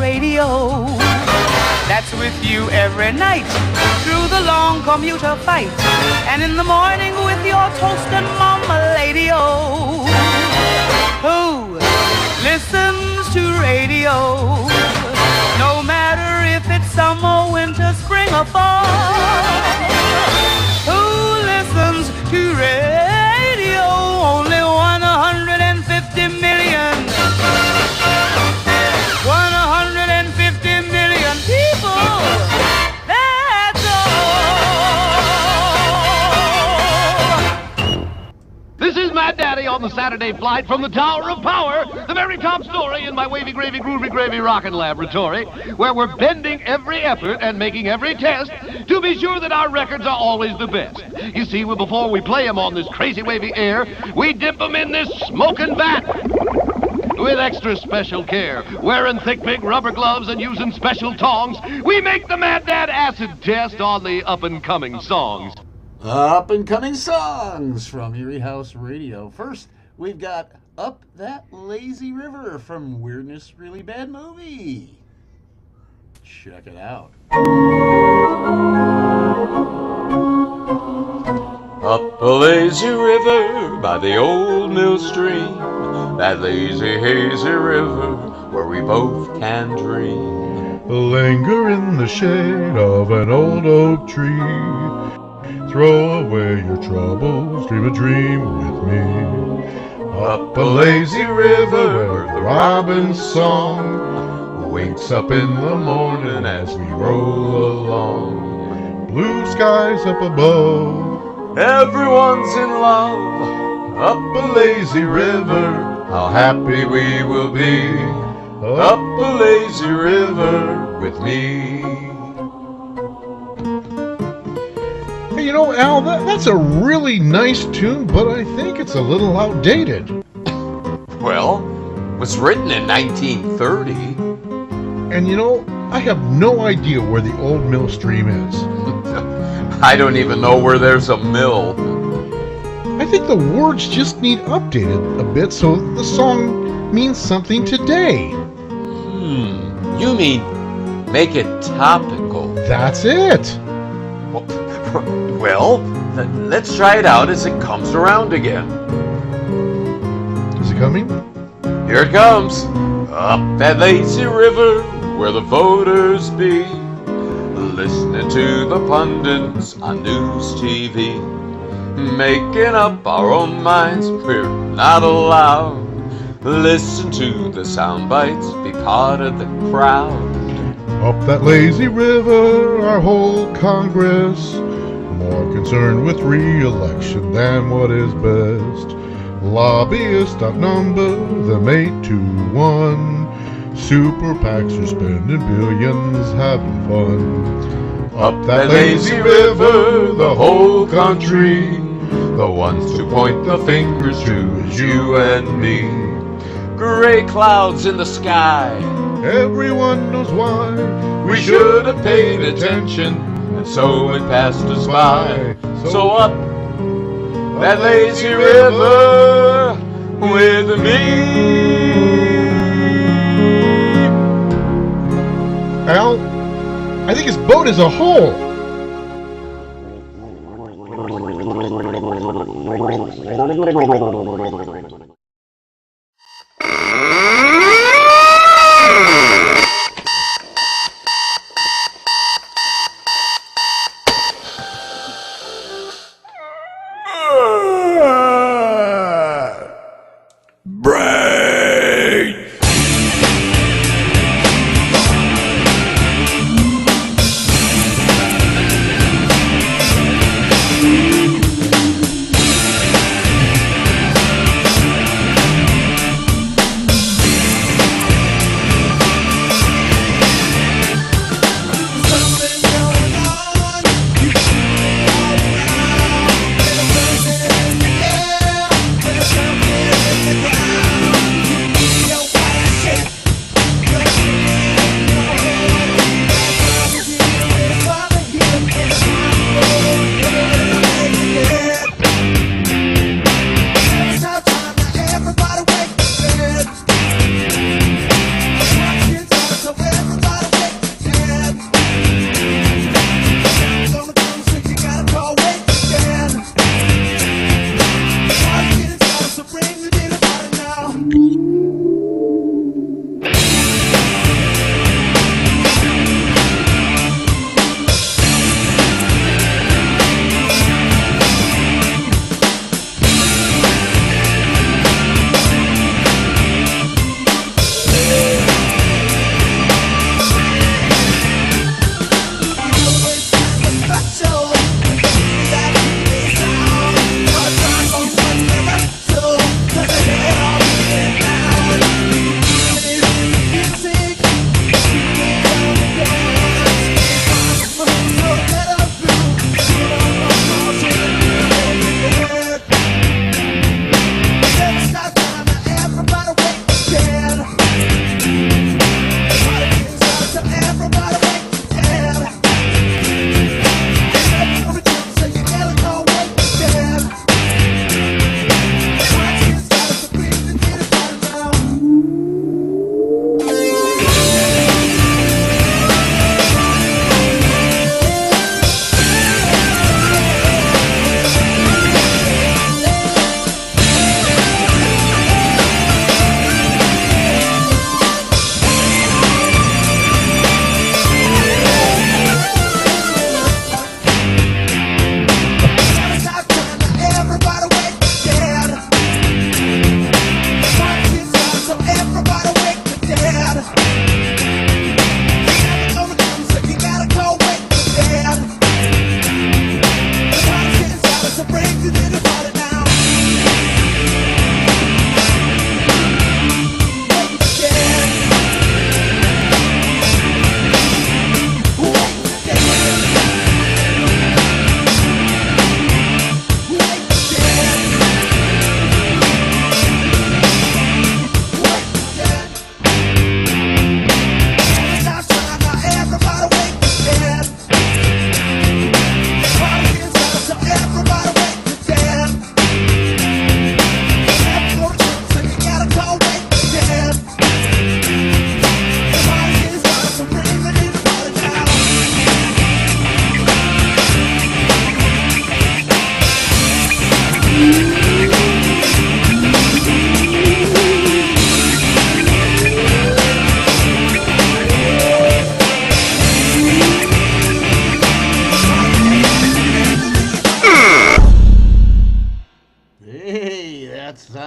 radio. That's with you every night through the long commuter fight, and in the morning with your toast and mama-lady-o. Who listens to radio? No matter if it's summer, winter, spring, or fall. Who listens to radio? Only 150 million. 150 million people. That's all. This is Mad Daddy on the Saturday flight from the Tower of Power, the very top story in my wavy, gravy, groovy, gravy rockin' laboratory, where we're bending every effort and making every test to be sure that our records are always the best. You see, before we play them on this crazy wavy air, we dip them in this smoking vat with extra special care. Wearing thick, big rubber gloves and using special tongs, we make the Mad Dad acid test on the up-and-coming songs. Up-and-coming songs from Eerie House Radio. First, we've got Up That Lazy River from Weirdness Really Bad Movie. Check it out. Up a lazy river by the old mill stream, that lazy hazy river where we both can dream. Linger in the shade of an old oak tree, throw away your troubles, dream a dream with me. Up a lazy river where the robin's song wakes up in the morning as we roll along. Blue skies up above, everyone's in love. Up a lazy river, how happy we will be. Up a lazy river with me. Hey, you know, Al, that's a really nice tune, but I think it's a little outdated. Well, it was written in 1930. And you know, I have no idea where the old mill stream is. I don't even know where there's a mill. I think the words just need updated a bit so the song means something today. You mean make it topical? That's it. Well, let's try it out as it comes around again. Is it coming? Here it comes. Up that lazy river where the voters be, listening to the pundits on news TV, making up our own minds, we're not allowed. Listen to the sound bites, be part of the crowd. Up that lazy river, our whole Congress, more concerned with re-election than what is best. Lobbyists outnumber them 8-1. Super PACs are spending billions having fun. Up that lazy river, the whole country, the ones to point the fingers to is you and me. Gray clouds in the sky, everyone knows why. We should have paid attention, and so it passed us by. So up that lazy river with me. Al, I think his boat is a hole.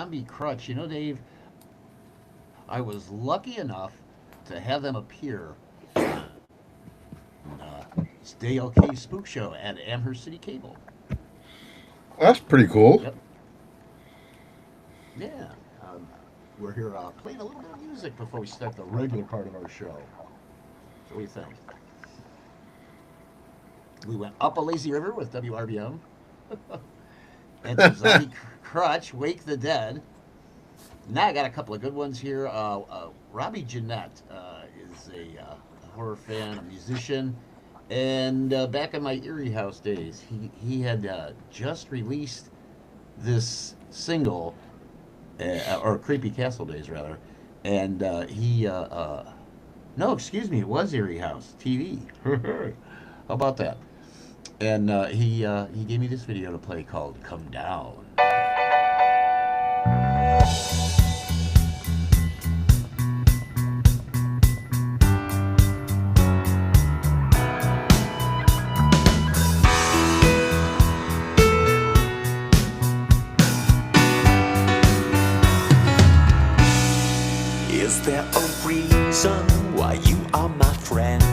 Zombie Crutch. You know, Dave, I was lucky enough to have them appear in this Dale K Spook Show at Amherst City Cable. That's pretty cool. Yep. Yeah. We're here playing a little bit of music before we start the regular part of our show. So what do you think? We went up a lazy river with WRBM. And some Zombie Crutch, Wake the Dead. Now I got a couple of good ones here. Robbie Jeanette is a horror fan, a musician. And back in my Eerie House days, he had just released this single, or Creepy Castle days rather, and no, excuse me, it was Eerie House TV. How about that? And he gave me this video to play called "Come Down." Is there a reason why you are my friend?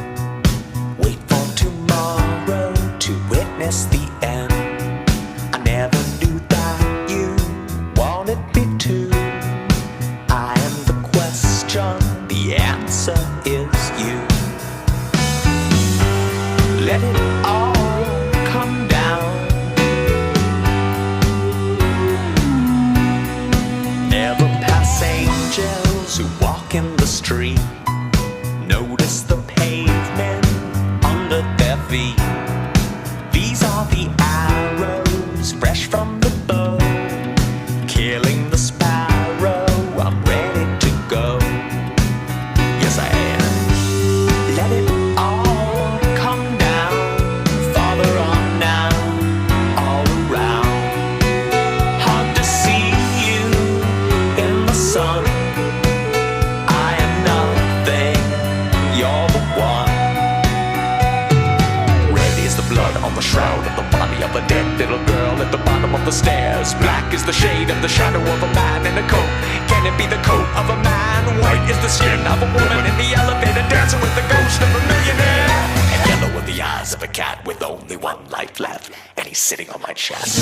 Wait for tomorrow to witness the end. I never knew that you wanted me to. I am the question, the answer is you. Let it all come down. Never pass angels who walk in the street. Notice the pavement under their feet. These are the arrows fresh from the bow, killing the sparrow. I'm ready to go. Yes, I am. Let it all come down. Farther on now, all around. Hard to see you in the sun. I am nothing, you're the one. Red is the blood on the shroud of the body of a dead little girl at the bottom of the stairs. Black is the shade of the shadow of a man in a coat. Can it be the coat of a man? White is the skin of a woman in the elevator dancing with the ghost of a millionaire. And yellow are the eyes of a cat with only one life left, and he's sitting on my chest.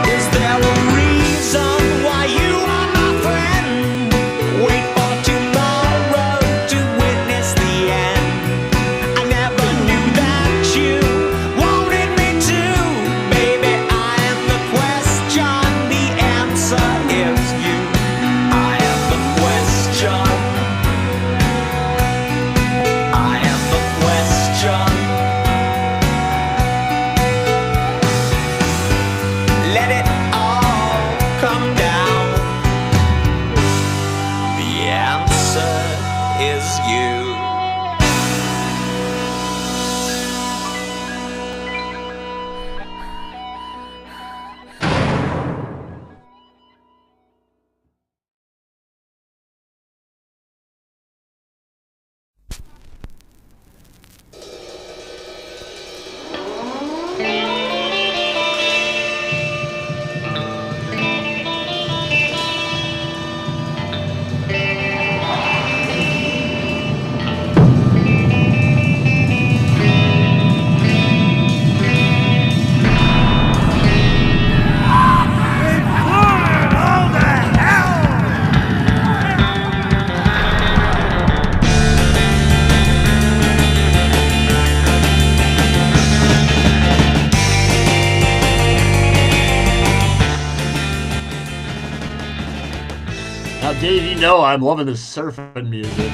Is there a reason why you are my friend? Wait for tomorrow to witness the end. I never knew that you wanted me to. Baby, I am the question, the answer is you. I am the question. I am the question. Let it all come down. The answer is you. Now, Dave, you know I'm loving this surfing music.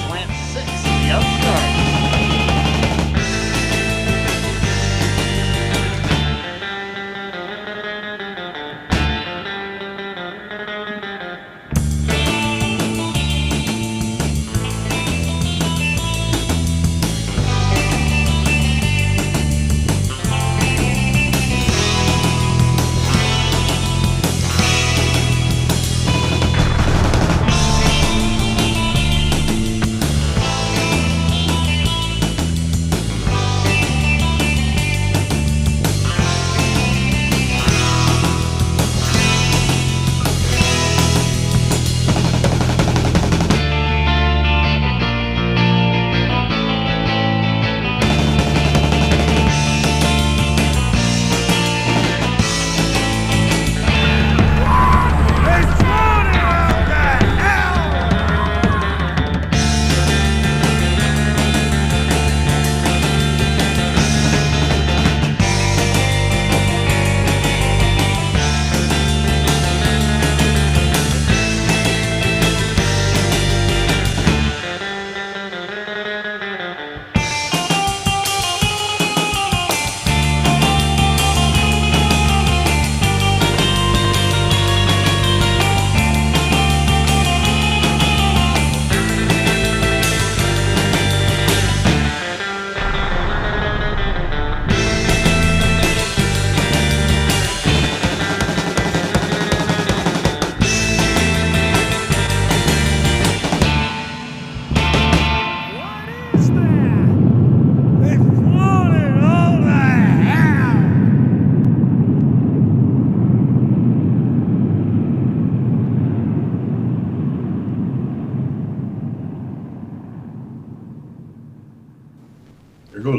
Slant 6, the outside.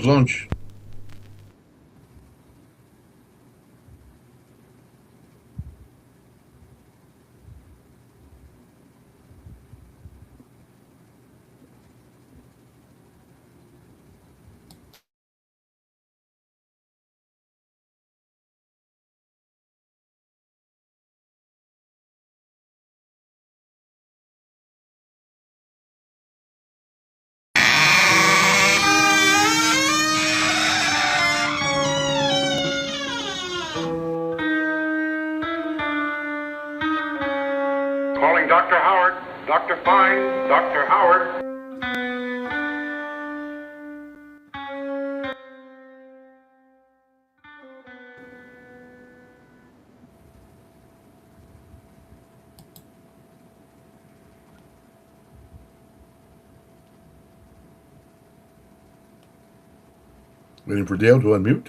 lunch. Calling Dr. Howard. Dr. Fine. Dr. Howard. Waiting for Dale to unmute.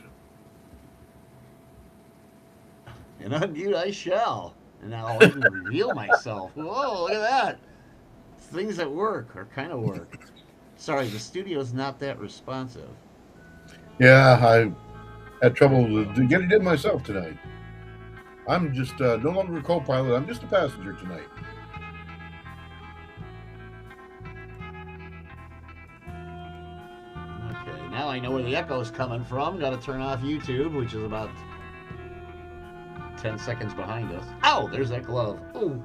And unmute I shall. And now I'll even reveal myself. Whoa, look at that. Things at work or kind of work. Sorry, the studio's not that responsive. Yeah, I had trouble to get it in myself tonight. I'm just no longer a co-pilot. I'm just a passenger tonight. Okay, now I know where the echo's coming from. Got to turn off YouTube, which is about 10 seconds behind us. Ow, there's that glove. Oh,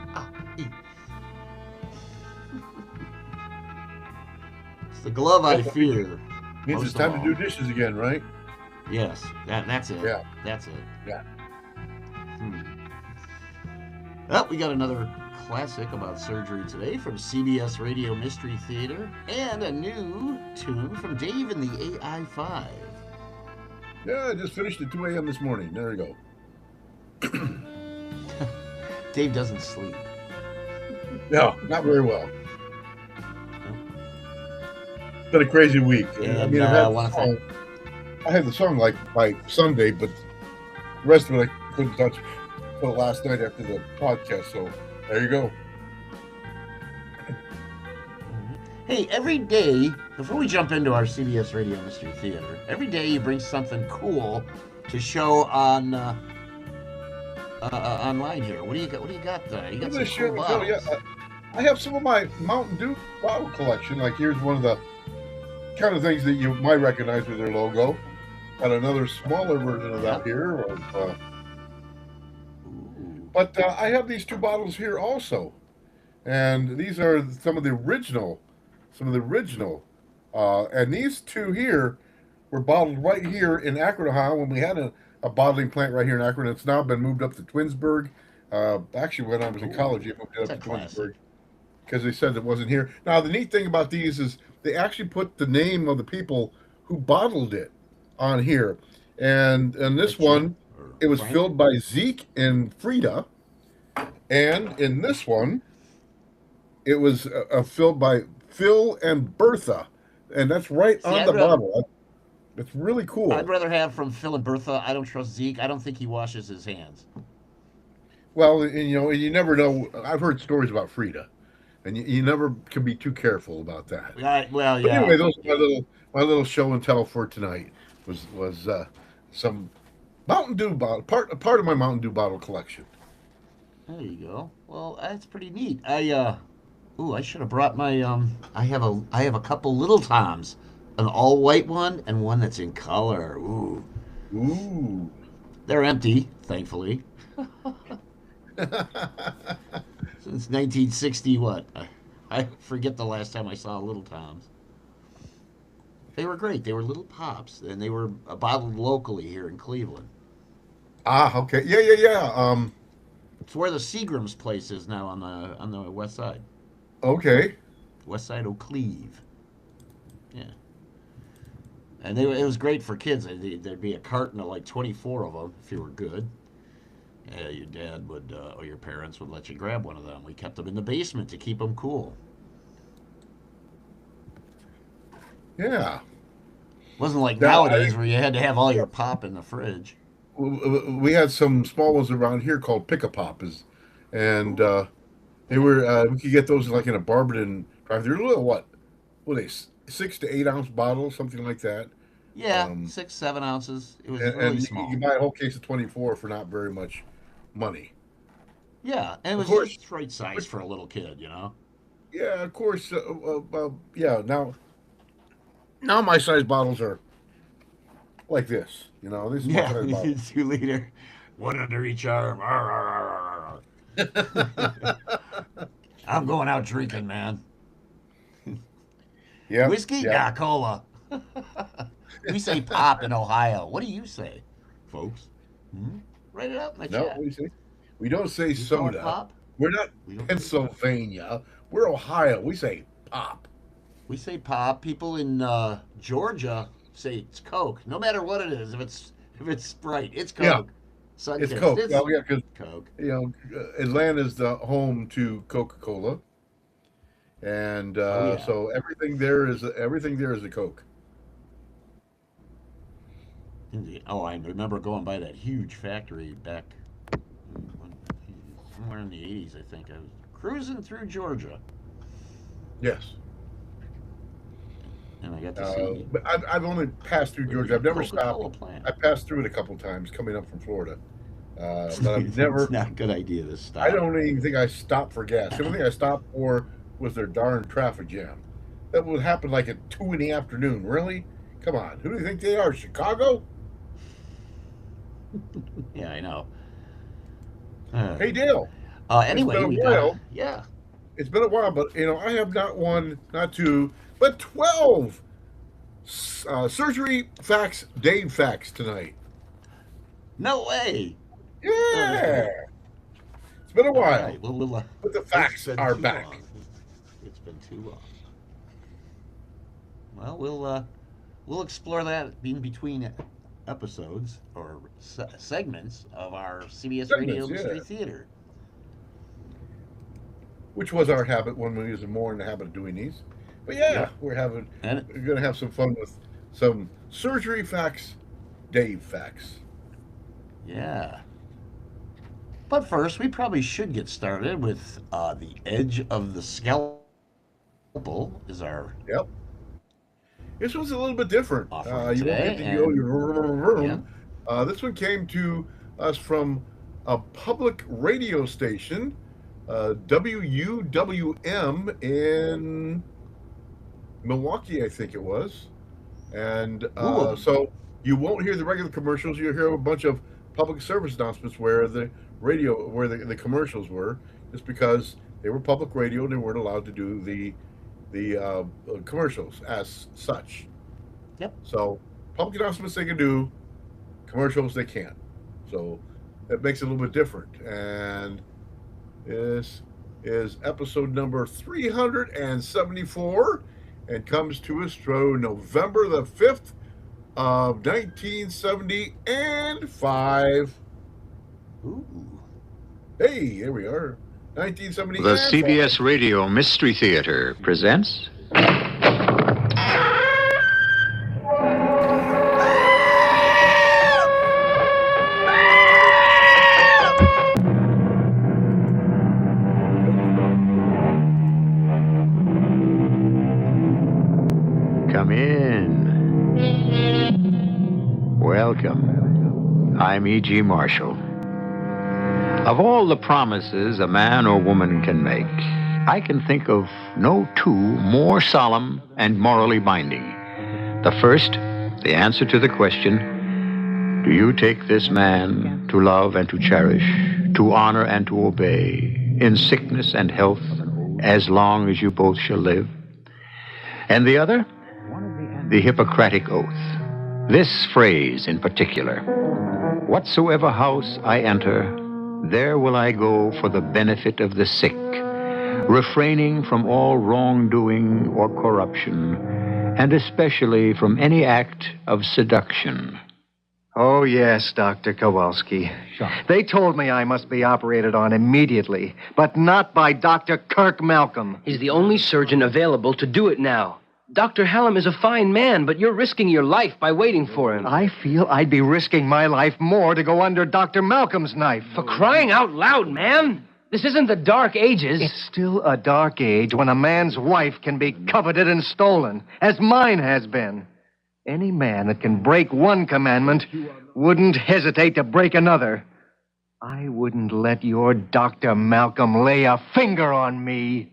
it's the glove I fear. Means it's time to do dishes again, right? Yes, that's it. Yeah. That's it. Yeah. Well, we got another classic about surgery today from CBS Radio Mystery Theater, and a new tune from Dave and the AI5. Yeah, I just finished at 2 a.m. this morning. There we go. Dave doesn't sleep. No, not very well. Been a crazy week. And, I mean, I had the song like by Sunday, but the rest of it I couldn't touch until last night after the podcast. So there you go. Hey, every day, before we jump into our CBS Radio Mystery Theater, every day you bring something cool to show on online here. What do you got? What do you got there? You got some cool bottles. Yeah, I have some of my Mountain Dew bottle collection. Like here's one of the kind of things that you might recognize with their logo. Got another smaller version of that here. But I have these two bottles here also, and these are some of the original. And these two here were bottled right here in Akron, Ohio, when we had a bottling plant right here in Akron. It's now been moved up to Twinsburg. Actually, when I was in college, it moved up to Twinsburg because they said it wasn't here. Now, the neat thing about these is they actually put the name of the people who bottled it on here. And this one, it was filled by Zeke and Frida. And in this one, it was filled by Phil and Bertha. And that's right on the bottle. It's really cool. I'd rather have from Phil and Bertha. I don't trust Zeke. I don't think he washes his hands. Well, and, you never know. I've heard stories about Frida, and you never can be too careful about that. Well, yeah. But anyway, those are my little show and tell for tonight was some Mountain Dew bottle, part of my Mountain Dew bottle collection. There you go. Well, that's pretty neat. I should have brought my I have a couple Little Toms. An all-white one and one that's in color. Ooh. They're empty, thankfully. Since 1960, what? I forget the last time I saw Little Toms. They were great. They were little pops, and they were bottled locally here in Cleveland. Ah, okay. Yeah. It's where the Seagram's place is now on the west side. Okay. West side of Cleve. Yeah. And it was great for kids. There'd be a carton of like 24 of them if you were good. Your dad would, or your parents would let you grab one of them. We kept them in the basement to keep them cool. Yeah. Wasn't like nowadays where you had to have all your pop in the fridge. We had some small ones around here called Pick-a-Pop, and they were we could get those like in a Barberton drive-through. Little what were they? 6 to 8 ounce bottles, something like that. Yeah, 6, 7 ounces. It was And, really and small. you can buy a whole case of 24 for not very much money. Yeah, and it was course. just right size for a little kid, you know? Yeah, of course. Yeah, now my size bottles are like this. You know, this is my size bottle. 2 liter. One under each arm. Arr, arr, arr, arr, arr. I'm going out drinking, man. Yeah, Whiskey? yeah. Yeah, cola. We say pop in Ohio. What do you say, folks? Write it up in the No, chat. what do you say? We don't say You call it soda. pop? We're not We don't say Pennsylvania. We're Ohio. We say pop. We say pop. People in Georgia say it's Coke. No matter what it is, if it's Sprite, it's Coke. Yeah. Sunkist, It's Coke. It's Oh, yeah, because Coke. Atlanta's the home to Coca-Cola, and so everything there is a Coke. Indeed. Oh, I remember going by that huge factory back somewhere in the 80s, I think. I was cruising through Georgia, Yes. and I got to see But I've only passed through Georgia. I've never Coca-Cola stopped. plant. I passed through it a couple times coming up from Florida, but I've never. It's not a good idea to stop. I don't even think I stopped for gas. The only thing I stopped for was their darn traffic jam. That would happen like at 2 in the afternoon. Really? Come on. Who do you think they are? Chicago? Yeah, I know. Hey, Dale. Anyway, been a we while. got, yeah. It's been a while, but I have not one, not two, but 12 surgery facts, Dave facts tonight. No way. Yeah. It's been a while, All right, well, but the facts it's been are too back. long. It's been too long. Well, we'll explore that in between episodes or segments of our CBS Radio Mystery Theater. Which was our habit when we was more in the habit of doing these. But yeah, we're going to have some fun with some surgery facts, Dave facts. Yeah. But first, we probably should get started with the edge of the scalpel is our Yep. This one's a little bit different. You won't today, get the and- This one came to us from a public radio station, WUWM in Milwaukee, I think it was. And so you won't hear the regular commercials. You'll hear a bunch of public service announcements where the commercials were, just because they were public radio and they weren't allowed to do the commercials as such. Yep. So public announcements they can do, commercials they can't. So that makes it a little bit different. And this is episode number 374 and comes to us through November the 5th of 1975. Ooh. Hey, here we are. 1970. The CBS Radio Mystery Theater presents... Come in. Welcome. I'm E.G. Marshall. Of all the promises a man or woman can make, I can think of no two more solemn and morally binding. The first, the answer to the question, do you take this man to love and to cherish, to honor and to obey, in sickness and health, as long as you both shall live? And the other, the Hippocratic Oath. This phrase in particular, whatsoever house I enter, there will I go for the benefit of the sick, refraining from all wrongdoing or corruption, and especially from any act of seduction. Oh, yes, Dr. Kowalski. They told me I must be operated on immediately, but not by Dr. Kirk Malcolm. He's the only surgeon available to do it now. Dr. Hallam is a fine man, but you're risking your life by waiting for him. I feel I'd be risking my life more to go under Dr. Malcolm's knife. For crying out loud, man! This isn't the Dark Ages. It's still a dark age when a man's wife can be coveted and stolen, as mine has been. Any man that can break one commandment wouldn't hesitate to break another. I wouldn't let your Dr. Malcolm lay a finger on me.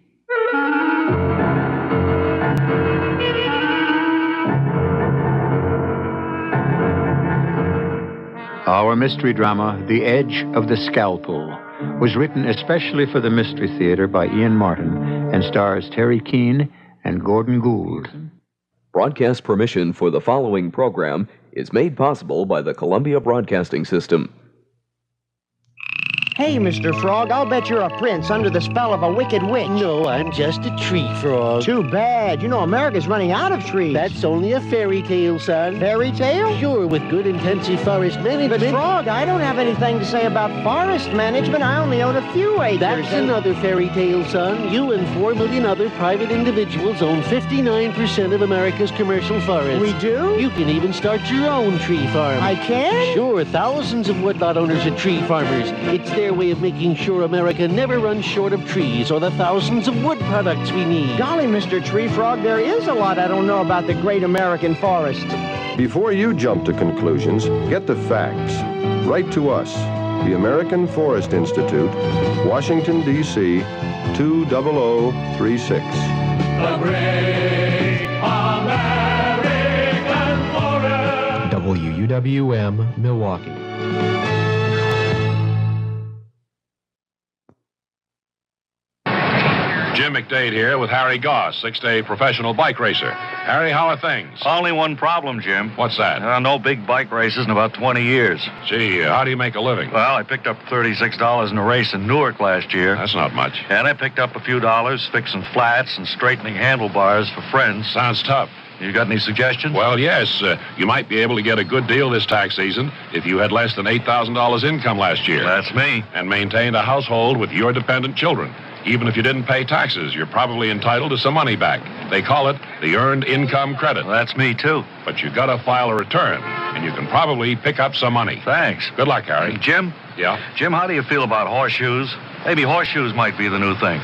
Our mystery drama, The Edge of the Scalpel, was written especially for the Mystery Theater by Ian Martin and stars Terry Keane and Gordon Gould. Broadcast permission for the following program is made possible by the Columbia Broadcasting System. Hey, Mr. Frog, I'll bet you're a prince under the spell of a wicked witch. No, I'm just a tree frog. Too bad. You know, America's running out of trees. That's only a fairy tale, son. Fairy tale? Sure, with good intensive forest management. But, Frog, I don't have anything to say about forest management. I only own a few acres. That's another fairy tale, son. You and 4 million other private individuals own 59% of America's commercial forests. We do? You can even start your own tree farm. I can? Sure, thousands of woodlot owners are tree farmers. It's their way of making sure America never runs short of trees or the thousands of wood products we need. Golly, Mr. Tree Frog, there is a lot I don't know about the great American forest. Before you jump to conclusions, get the facts. Write to us, the American Forest Institute, Washington, D.C., 20036. The great American forest. WUWM, Milwaukee. Jim McDade here with Harry Goss, 6-day professional bike racer. Harry, how are things? Only one problem, Jim. What's that? No big bike races in about 20 years. Gee, how do you make a living? Well, I picked up $36 in a race in Newark last year. That's not much. And I picked up a few dollars fixing flats and straightening handlebars for friends. Sounds tough. You got any suggestions? Well, yes. You might be able to get a good deal this tax season if you had less than $8,000 income last year. That's me. And maintained a household with your dependent children. Even if you didn't pay taxes, you're probably entitled to some money back. They call it the Earned Income Credit. Well, that's me, too. But you gotta file a return, and you can probably pick up some money. Thanks. Good luck, Harry. Jim? Yeah? Jim, how do you feel about horseshoes? Maybe horseshoes might be the new thing.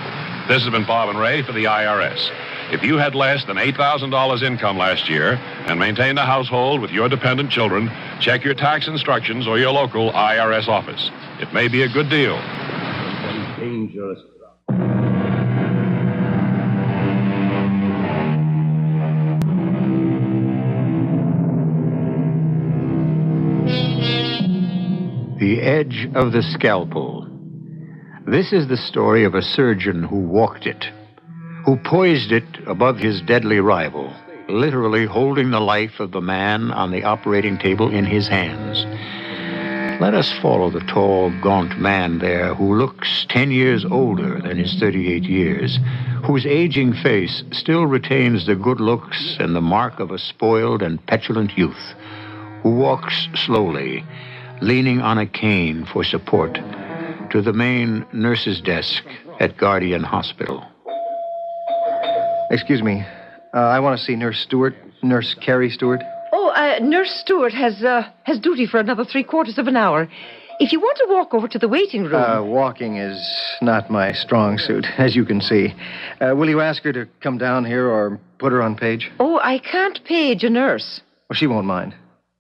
This has been Bob and Ray for the IRS. If you had less than $8,000 income last year and maintained a household with your dependent children, check your tax instructions or your local IRS office. It may be a good deal. Dangerous. The Edge of the Scalpel. This is the story of a surgeon who walked it, who poised it above his deadly rival, literally holding the life of the man on the operating table in his hands. Let us follow the tall, gaunt man there who looks 10 years older than his 38 years, whose aging face still retains the good looks and the mark of a spoiled and petulant youth, who walks slowly, leaning on a cane for support, to the main nurse's desk at Guardian Hospital. Excuse me. I want to see Nurse Stewart, Nurse Carrie Stewart. Oh, Nurse Stewart has duty for another 3/4 of an hour. If you want to walk over to the waiting room... Walking is not my strong suit, as you can see. Will you ask her to come down here or put her on page? Oh, I can't page a nurse. Well, she won't mind.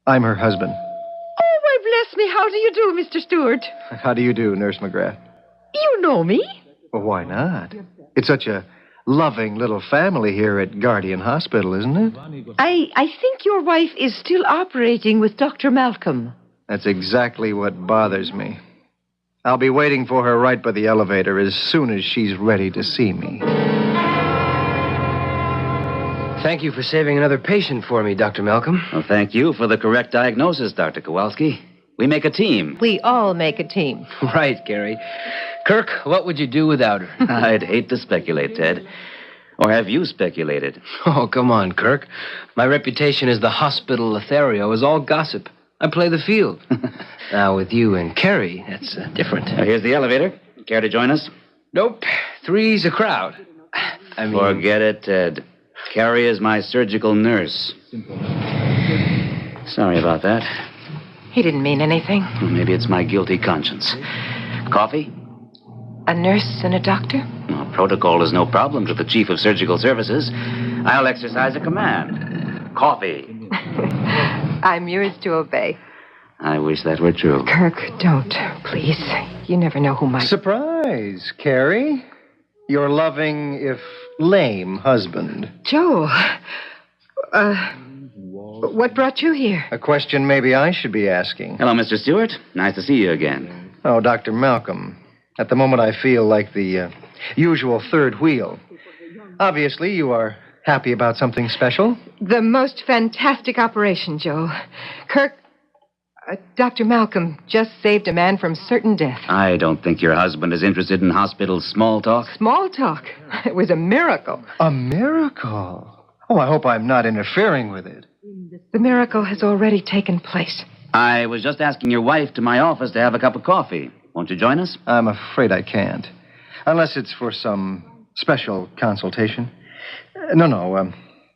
I'm her husband. Oh, why, bless me. How do you do, Mr. Stewart? How do you do, Nurse McGrath? You know me. Well, why not? It's such a loving little family here at Guardian Hospital, isn't it? I think your wife is still operating with Dr. Malcolm. That's exactly what bothers me. I'll be waiting for her right by the elevator as soon as she's ready to see me. Thank you for saving another patient for me, Dr. Malcolm. Well, thank you for the correct diagnosis, Dr. Kowalski. We make a team. We all make a team. Right, Gary. Kirk, what would you do without her? I'd hate to speculate, Ted. Or have you speculated? Oh, come on, Kirk. My reputation as the hospital Lothario is all gossip. I play the field. Now, with you and Carrie, that's different. Here's the elevator. Care to join us? Nope. 3's a crowd. I mean... Forget it, Ted. Carrie is my surgical nurse. Sorry about that. He didn't mean anything. Well, maybe it's my guilty conscience. Coffee? A nurse and a doctor? Well, protocol is no problem to the Chief of Surgical Services. I'll exercise a command. Coffee. I'm yours to obey. I wish that were true. Kirk, don't, please. You never know who might... Surprise, Carrie. Your loving, if lame, husband. Joel, what brought you here? A question maybe I should be asking. Hello, Mr. Stewart. Nice to see you again. Oh, Dr. Malcolm. At the moment, I feel like the usual third wheel. Obviously, you are happy about something special. The most fantastic operation, Joel. Kirk, Dr. Malcolm just saved a man from certain death. I don't think your husband is interested in hospital small talk. Small talk? It was a miracle. A miracle? Oh, I hope I'm not interfering with it. The miracle has already taken place. I was just asking your wife to my office to have a cup of coffee. Won't you join us? I'm afraid I can't. Unless it's for some special consultation. No.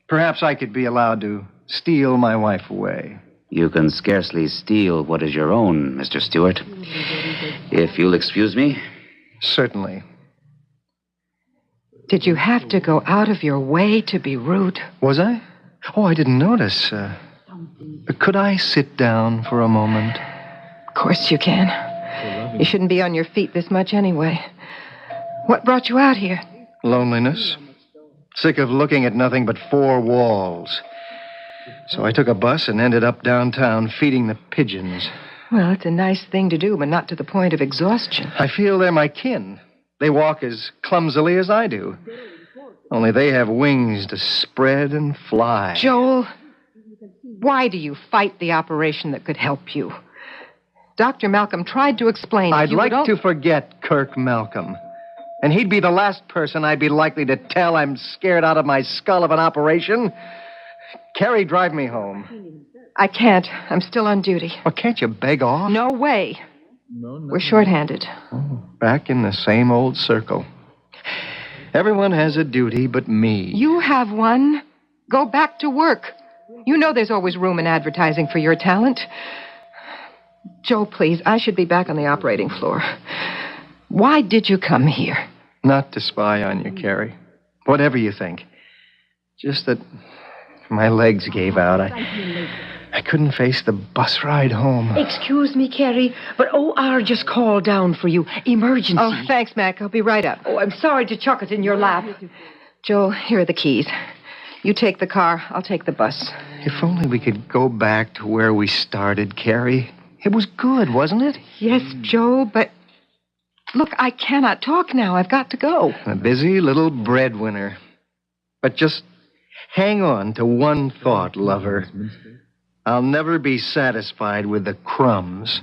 Perhaps I could be allowed to steal my wife away. You can scarcely steal what is your own, Mr. Stewart. If you'll excuse me. Certainly. Did you have to go out of your way to be rude? Was I? Oh, I didn't notice. Could I sit down for a moment? Of course you can. You shouldn't be on your feet this much anyway. What brought you out here? Loneliness. Sick of looking at nothing but four walls. So I took a bus and ended up downtown feeding the pigeons. Well, it's a nice thing to do, but not to the point of exhaustion. I feel they're my kin. They walk as clumsily as I do. Only they have wings to spread and fly. Joel, why do you fight the operation that could help you? Dr. Malcolm tried to explain... I'd like to forget Kirk Malcolm. And he'd be the last person I'd be likely to tell I'm scared out of my skull of an operation. Carrie, drive me home. I can't. I'm still on duty. Well, can't you beg off? No way. We're shorthanded. Back in the same old circle. Everyone has a duty but me. You have one. Go back to work. You know there's always room in advertising for your talent. Joe, please, I should be back on the operating floor. Why did you come here? Not to spy on you, Carrie. Whatever you think. Just that my legs gave out. I couldn't face the bus ride home. Excuse me, Carrie, but OR just called down for you. Emergency. Oh, thanks, Mac. I'll be right up. Oh, I'm sorry to chuck it in your lap. Joel, here are the keys. You take the car. I'll take the bus. If only we could go back to where we started, Carrie. It was good, wasn't it? Yes, Joe, but... Look, I cannot talk now. I've got to go. A busy little breadwinner. But just hang on to one thought, lover. I'll never be satisfied with the crumbs.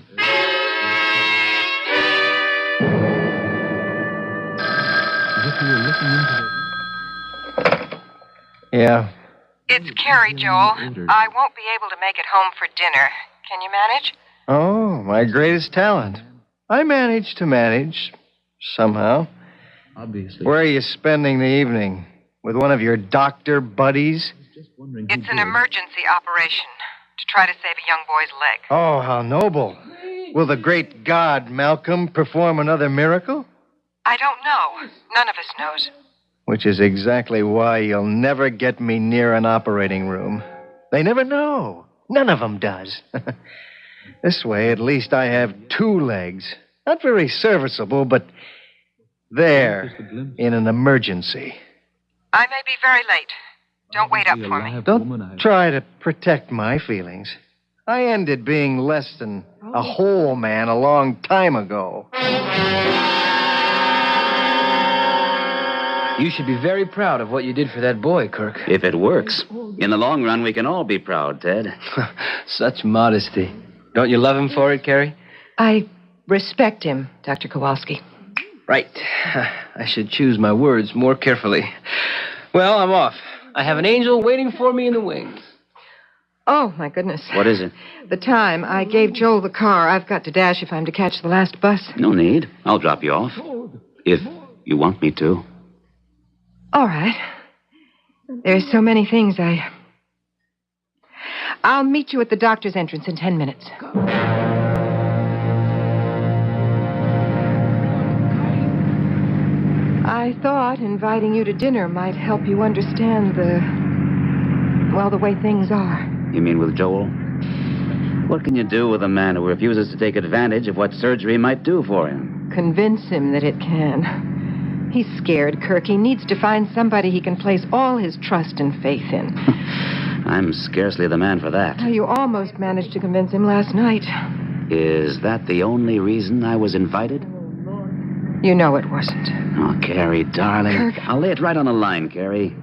Yeah. It's Carrie, Joel. I won't be able to make it home for dinner. Can you manage? Oh, my greatest talent. I manage to manage, somehow. Obviously. Where are you spending the evening? With one of your doctor buddies? It's an emergency operation to try to save a young boy's leg. Oh, how noble. Will the great God, Malcolm, perform another miracle? I don't know. None of us knows. Which is exactly why you'll never get me near an operating room. They never know. None of them does. This way, at least I have two legs. Not very serviceable, but there, in an emergency. I may be very late. Don't wait up for me. Don't try to protect my feelings. I ended being less than a whole man a long time ago. You should be very proud of what you did for that boy, Kirk. If it works. In the long run, we can all be proud, Ted. Such modesty. Don't you love him for it, Carrie? I respect him, Dr. Kowalski. Right. I should choose my words more carefully. Well, I'm off. I have an angel waiting for me in the wings. Oh, my goodness. What is it? The time. I gave Joel the car. I've got to dash if I'm to catch the last bus. No need. I'll drop you off. If you want me to. All right. There's so many things I'll meet you at the doctor's entrance in 10 minutes. I thought inviting you to dinner might help you understand the way things are. You mean with Joel? What can you do with a man who refuses to take advantage of what surgery might do for him? Convince him that it can. He's scared, Kirk. He needs to find somebody he can place all his trust and faith in. I'm scarcely the man for that. You almost managed to convince him last night. Is that the only reason I was invited? You know it wasn't. Oh, Carrie, darling. Kirk. I'll lay it right on the line, Carrie.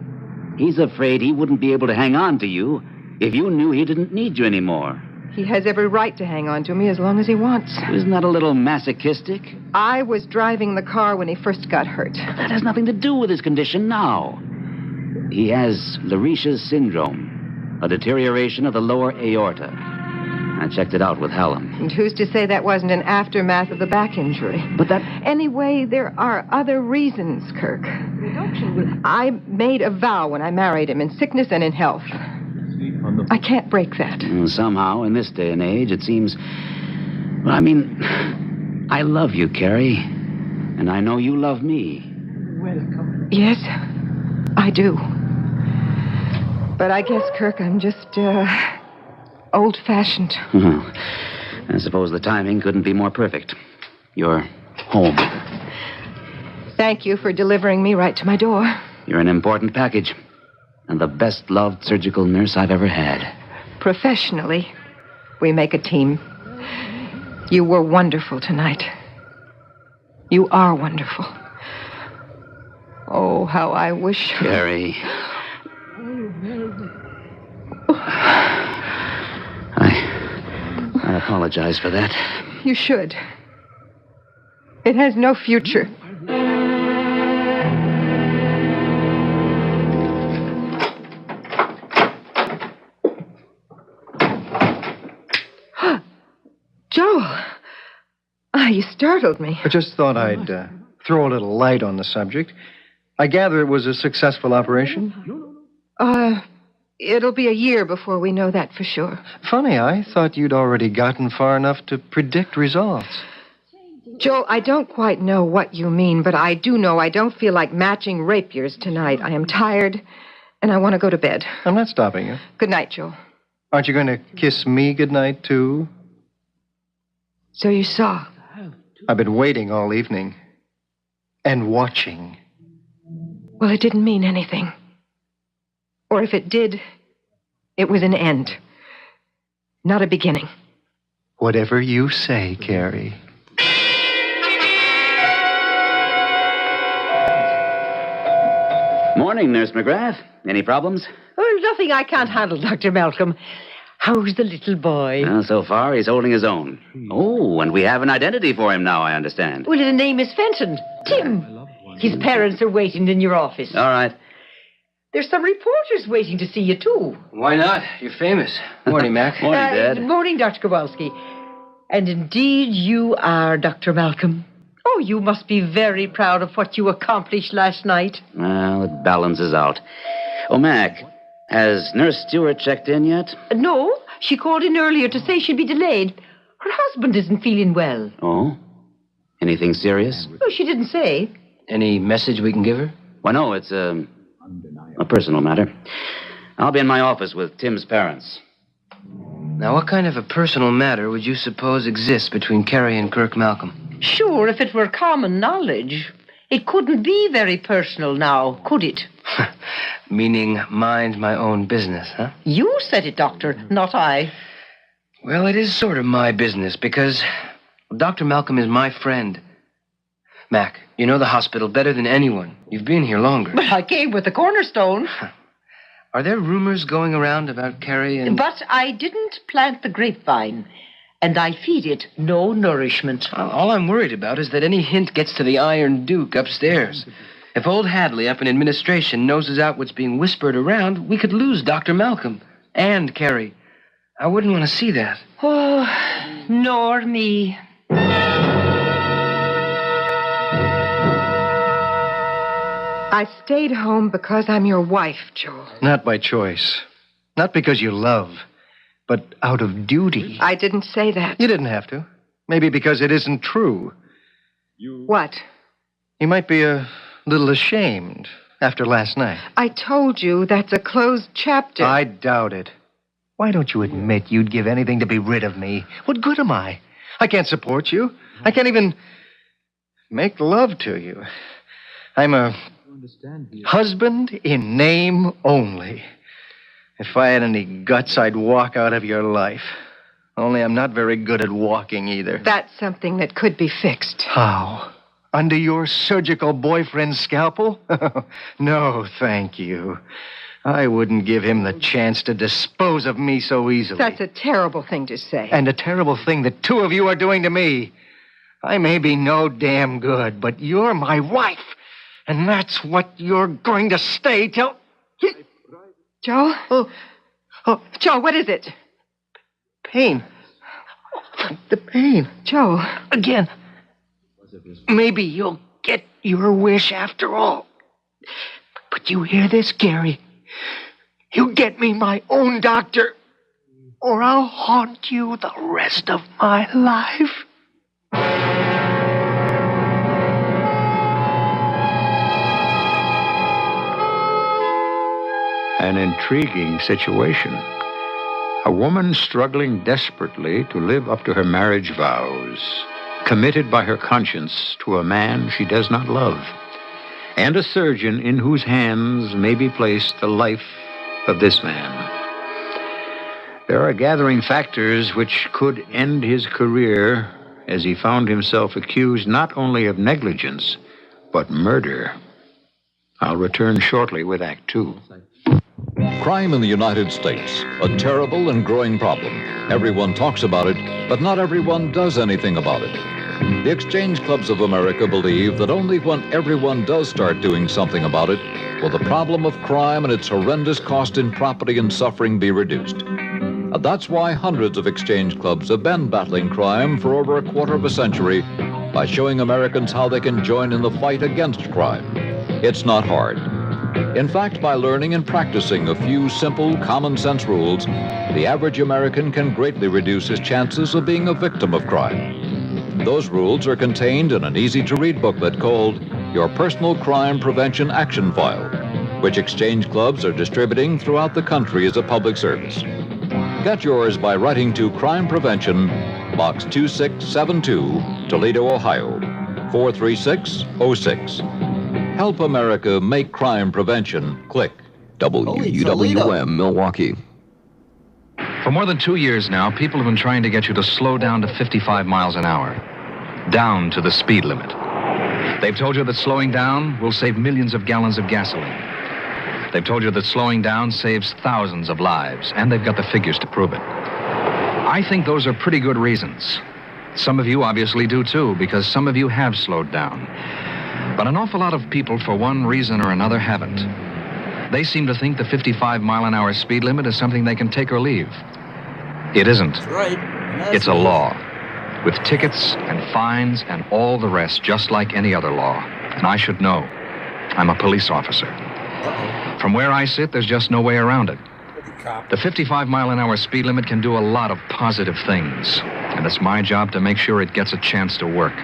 He's afraid he wouldn't be able to hang on to you if you knew he didn't need you anymore. He has every right to hang on to me as long as he wants. Isn't that a little masochistic? I was driving the car when he first got hurt. That has nothing to do with his condition now. He has Larisha's syndrome, a deterioration of the lower aorta. I checked it out with Hallam. And who's to say that wasn't an aftermath of the back injury? But that... Anyway, there are other reasons, Kirk. I made a vow when I married him, in sickness and in health. I can't break that. Somehow, in this day and age, it seems... Well, I mean, I love you, Carrie. And I know you love me. Yes, I do. But I guess, Kirk, I'm just, old-fashioned. Well, I suppose the timing couldn't be more perfect. You're home. Thank you for delivering me right to my door. You're an important package. And the best-loved surgical nurse I've ever had. Professionally, we make a team. You were wonderful tonight. You are wonderful. Oh, how I wish... Carrie. I apologize for that. You should. It has no future. Joel. You startled me. I just thought I'd throw a little light on the subject. I gather it was a successful operation? It'll be a year before we know that for sure. Funny, I thought you'd already gotten far enough to predict results. Joel, I don't quite know what you mean, but I do know I don't feel like matching rapiers tonight. I am tired, and I want to go to bed. I'm not stopping you. Good night, Joel. Aren't you going to kiss me goodnight, too? So you saw. I've been waiting all evening. And watching. Well, it didn't mean anything. Or if it did, it was an end. Not a beginning. Whatever you say, Carrie. Morning, Nurse McGrath. Any problems? Oh, nothing I can't handle, Dr. Malcolm. How's the little boy? Well, so far, he's holding his own. Oh, and we have an identity for him now, I understand. Well, his name is Fenton. Tim. His parents are waiting in your office. All right. There's some reporters waiting to see you, too. Why not? You're famous. Morning, Mac. Morning, Dad. Morning, Dr. Kowalski. And indeed, you are Dr. Malcolm. Oh, you must be very proud of what you accomplished last night. Well, it balances out. Oh, Mac, has Nurse Stewart checked in yet? No, she called in earlier to say she'd be delayed. Her husband isn't feeling well. Oh? Anything serious? Oh, she didn't say. Any message we can give her? Well, no, it's a personal matter. I'll be in my office with Tim's parents. Now, what kind of a personal matter would you suppose exists between Carrie and Kirk Malcolm? Sure, if it were common knowledge. It couldn't be very personal now, could it? Meaning mind my own business, huh? You said it, Doctor, not I. Well, it is sort of my business because Dr. Malcolm is my friend. Mac, you know the hospital better than anyone. You've been here longer. But I came with the cornerstone. Are there rumors going around about Carrie and... But I didn't plant the grapevine, and I feed it no nourishment. All I'm worried about is that any hint gets to the Iron Duke upstairs. If old Hadley up in administration noses out what's being whispered around, we could lose Dr. Malcolm and Carrie. I wouldn't want to see that. Oh, nor me. I stayed home because I'm your wife, Joel. Not by choice. Not because you love, but out of duty. I didn't say that. You didn't have to. Maybe because it isn't true. What? You might be a little ashamed after last night. I told you that's a closed chapter. I doubt it. Why don't you admit you'd give anything to be rid of me? What good am I? I can't support you. I can't even make love to you. I'm a husband in name only. If I had any guts, I'd walk out of your life. Only I'm not very good at walking either. That's something that could be fixed. How? Under your surgical boyfriend's scalpel? No, thank you. I wouldn't give him the chance to dispose of me so easily. That's a terrible thing to say. And a terrible thing that two of you are doing to me. I may be no damn good, but you're my wife. And that's what you're going to stay till... Joe? Joe, what is it? Pain. The pain. Joe. Again. Maybe you'll get your wish after all. But you hear this, Gary? You get me my own doctor, or I'll haunt you the rest of my life. An intriguing situation. A woman struggling desperately to live up to her marriage vows, committed by her conscience to a man she does not love, and a surgeon in whose hands may be placed the life of this man. There are gathering factors which could end his career as he found himself accused not only of negligence, but murder. I'll return shortly with Act Two. Crime in the United States, a terrible and growing problem. Everyone talks about it, but not everyone does anything about it. The Exchange Clubs of America believe that only when everyone does start doing something about it will the problem of crime and its horrendous cost in property and suffering be reduced. And that's why hundreds of exchange clubs have been battling crime for over a quarter of a century by showing Americans how they can join in the fight against crime. It's not hard. In fact, by learning and practicing a few simple, common-sense rules, the average American can greatly reduce his chances of being a victim of crime. Those rules are contained in an easy-to-read booklet called Your Personal Crime Prevention Action File, which exchange clubs are distributing throughout the country as a public service. Get yours by writing to Crime Prevention, Box 2672, Toledo, Ohio, 43606. Help America make crime prevention click. WUWM, Milwaukee. For more than 2 years now, people have been trying to get you to slow down to 55 miles an hour. Down to the speed limit. They've told you that slowing down will save millions of gallons of gasoline. They've told you that slowing down saves thousands of lives, and they've got the figures to prove it. I think those are pretty good reasons. Some of you obviously do too, because some of you have slowed down. But an awful lot of people, for one reason or another, haven't. They seem to think the 55-mile-an-hour speed limit is something they can take or leave. It isn't. That's right. It's a law, with tickets and fines and all the rest, just like any other law. And I should know. I'm a police officer. From where I sit, there's just no way around it. The 55-mile-an-hour speed limit can do a lot of positive things, and it's my job to make sure it gets a chance to work.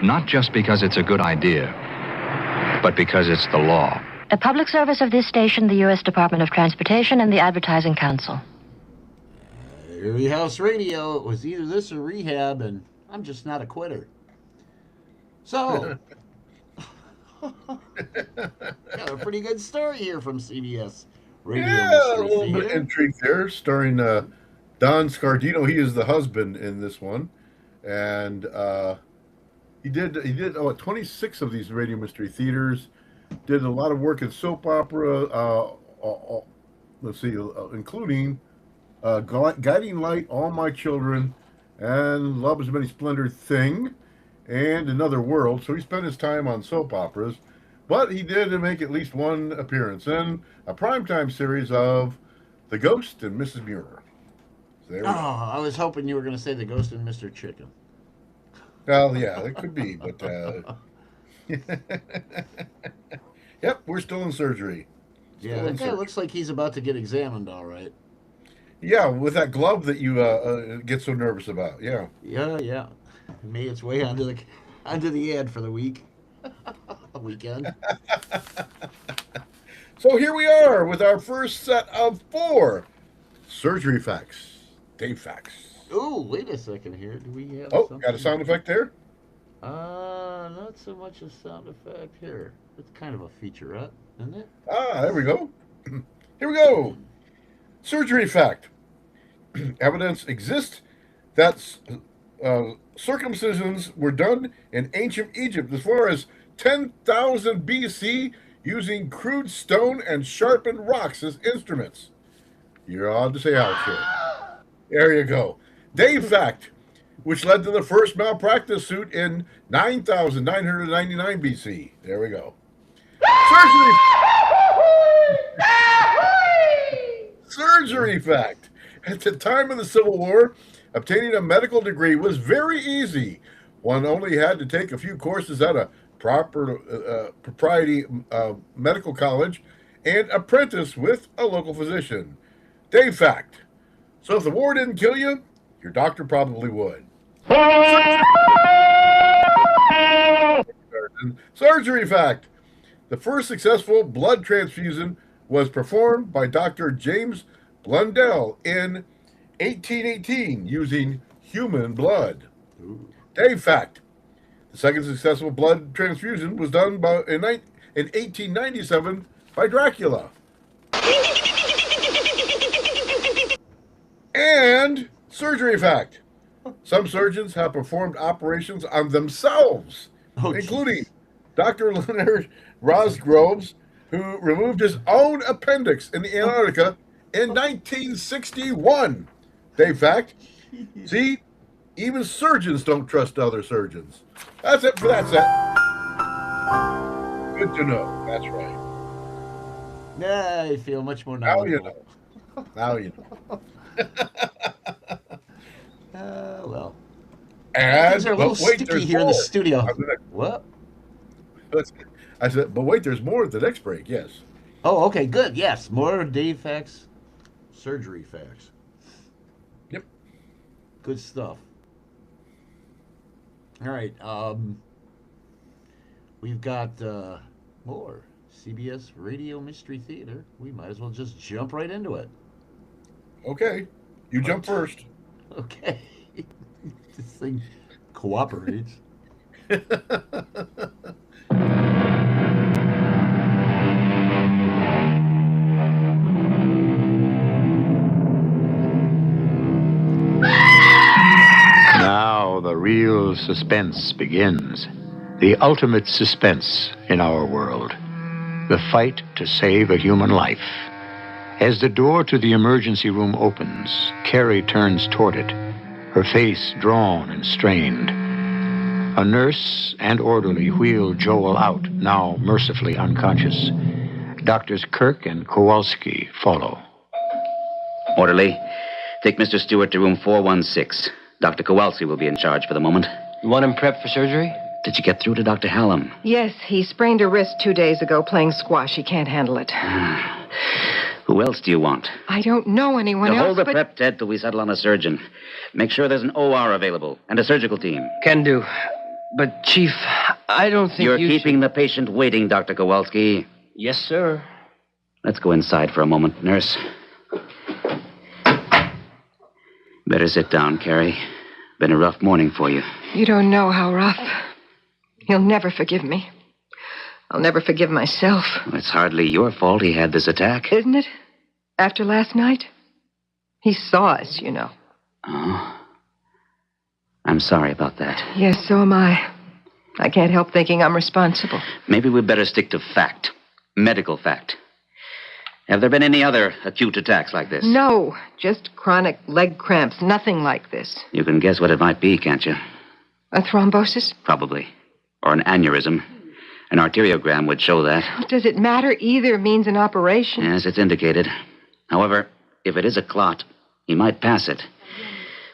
Not just because it's a good idea, but because it's the law. A public service of this station, the U.S. Department of Transportation, and the Advertising Council. Eerie House Radio. It was either this or rehab, and I'm just not a quitter. So, got a pretty good story here from CBS Radio Yeah, a Mystery little bit Theater. of intrigue there, starring Don Scardino. He is the husband in this one, and he did 26 of these Radio Mystery Theaters. Did a lot of work in soap opera. Including Guiding Light, All My Children, and Love Is Many Splendor Thing, and Another World. So he spent his time on soap operas, but he did make at least one appearance in a primetime series of The Ghost and Mrs. Muir. So there we go. I was hoping you were going to say The Ghost and Mr. Chicken. Well, yeah, it could be, but yep, we're still in surgery. Yeah, that guy looks like he's about to get examined, all right. Yeah, with that glove that you get so nervous about. Yeah. Yeah. It made its way onto the ad for the week. Weekend. So here we are with our first set of 4 surgery facts. Dave facts. Oh, wait a second here. Do we have Oh, something? got a sound effect there? Not so much a sound effect here. It's kind of a featurette, isn't it? Ah, there we go. Here we go. Surgery fact. Evidence exists that circumcisions were done in ancient Egypt as far as 10,000 BC using crude stone and sharpened rocks as instruments. You're allowed to say ouch here. There you go. Dave fact, which led to the first malpractice suit in 9,999 BC. There we go. Surgery fact. At the time of the Civil War, obtaining a medical degree was very easy. One only had to take a few courses at a propriety medical college and apprentice with a local physician. Dave fact. So if the war didn't kill you, your doctor probably would. Surgery fact. The first successful blood transfusion was performed by Dr. James Blundell in 1818 using human blood. Dave fact. The second successful blood transfusion was done in 1897 by Dracula. And surgery fact. Some surgeons have performed operations on themselves, including Dr. Leonard Rosgroves, who removed his own appendix in the Antarctica in 1961. Dave fact. See, even surgeons don't trust other surgeons. That's it for that set. Good to know. That's right. Yeah, I feel much more Now you knowledgeable. know. Now you know. Well. And Things are a little sticky there's here in the more. studio. What? I said, but wait, there's more at the next break. Yes. Oh, okay, good. Yes, more Dave facts, surgery facts. Yep. Good stuff. All right. We've got more CBS Radio Mystery Theater. We might as well just jump right into it. Okay. You jump first. Okay. This thing cooperates. Now the real suspense begins. The ultimate suspense in our world. The fight to save a human life. As the door to the emergency room opens, Carrie turns toward it, her face drawn and strained. A nurse and orderly wheel Joel out, now mercifully unconscious. Doctors Kirk and Kowalski follow. Orderly, take Mr. Stewart to room 416. Dr. Kowalski will be in charge for the moment. You want him prepped for surgery? Did you get through to Dr. Hallam? Yes, he sprained a wrist 2 days ago playing squash. He can't handle it. Who else do you want? I don't know anyone else, Hold the but... prep, Ted, till we settle on a surgeon. Make sure there's an OR available and a surgical team. Can do. But, Chief, I don't think You're keeping the patient waiting, Dr. Kowalski. Yes, sir. Let's go inside for a moment, nurse. Better sit down, Carrie. Been a rough morning for you. You don't know how rough. He'll never forgive me. I'll never forgive myself. It's hardly your fault he had this attack. Isn't it? After last night? He saw us, you know. Oh. I'm sorry about that. Yes, so am I. I can't help thinking I'm responsible. Maybe we'd better stick to fact. Medical fact. Have there been any other acute attacks like this? No, just chronic leg cramps. Nothing like this. You can guess what it might be, can't you? A thrombosis? Probably. Or an aneurysm. An arteriogram would show that. Does it matter? Either means an operation. Yes, it's indicated. However, if it is a clot, he might pass it.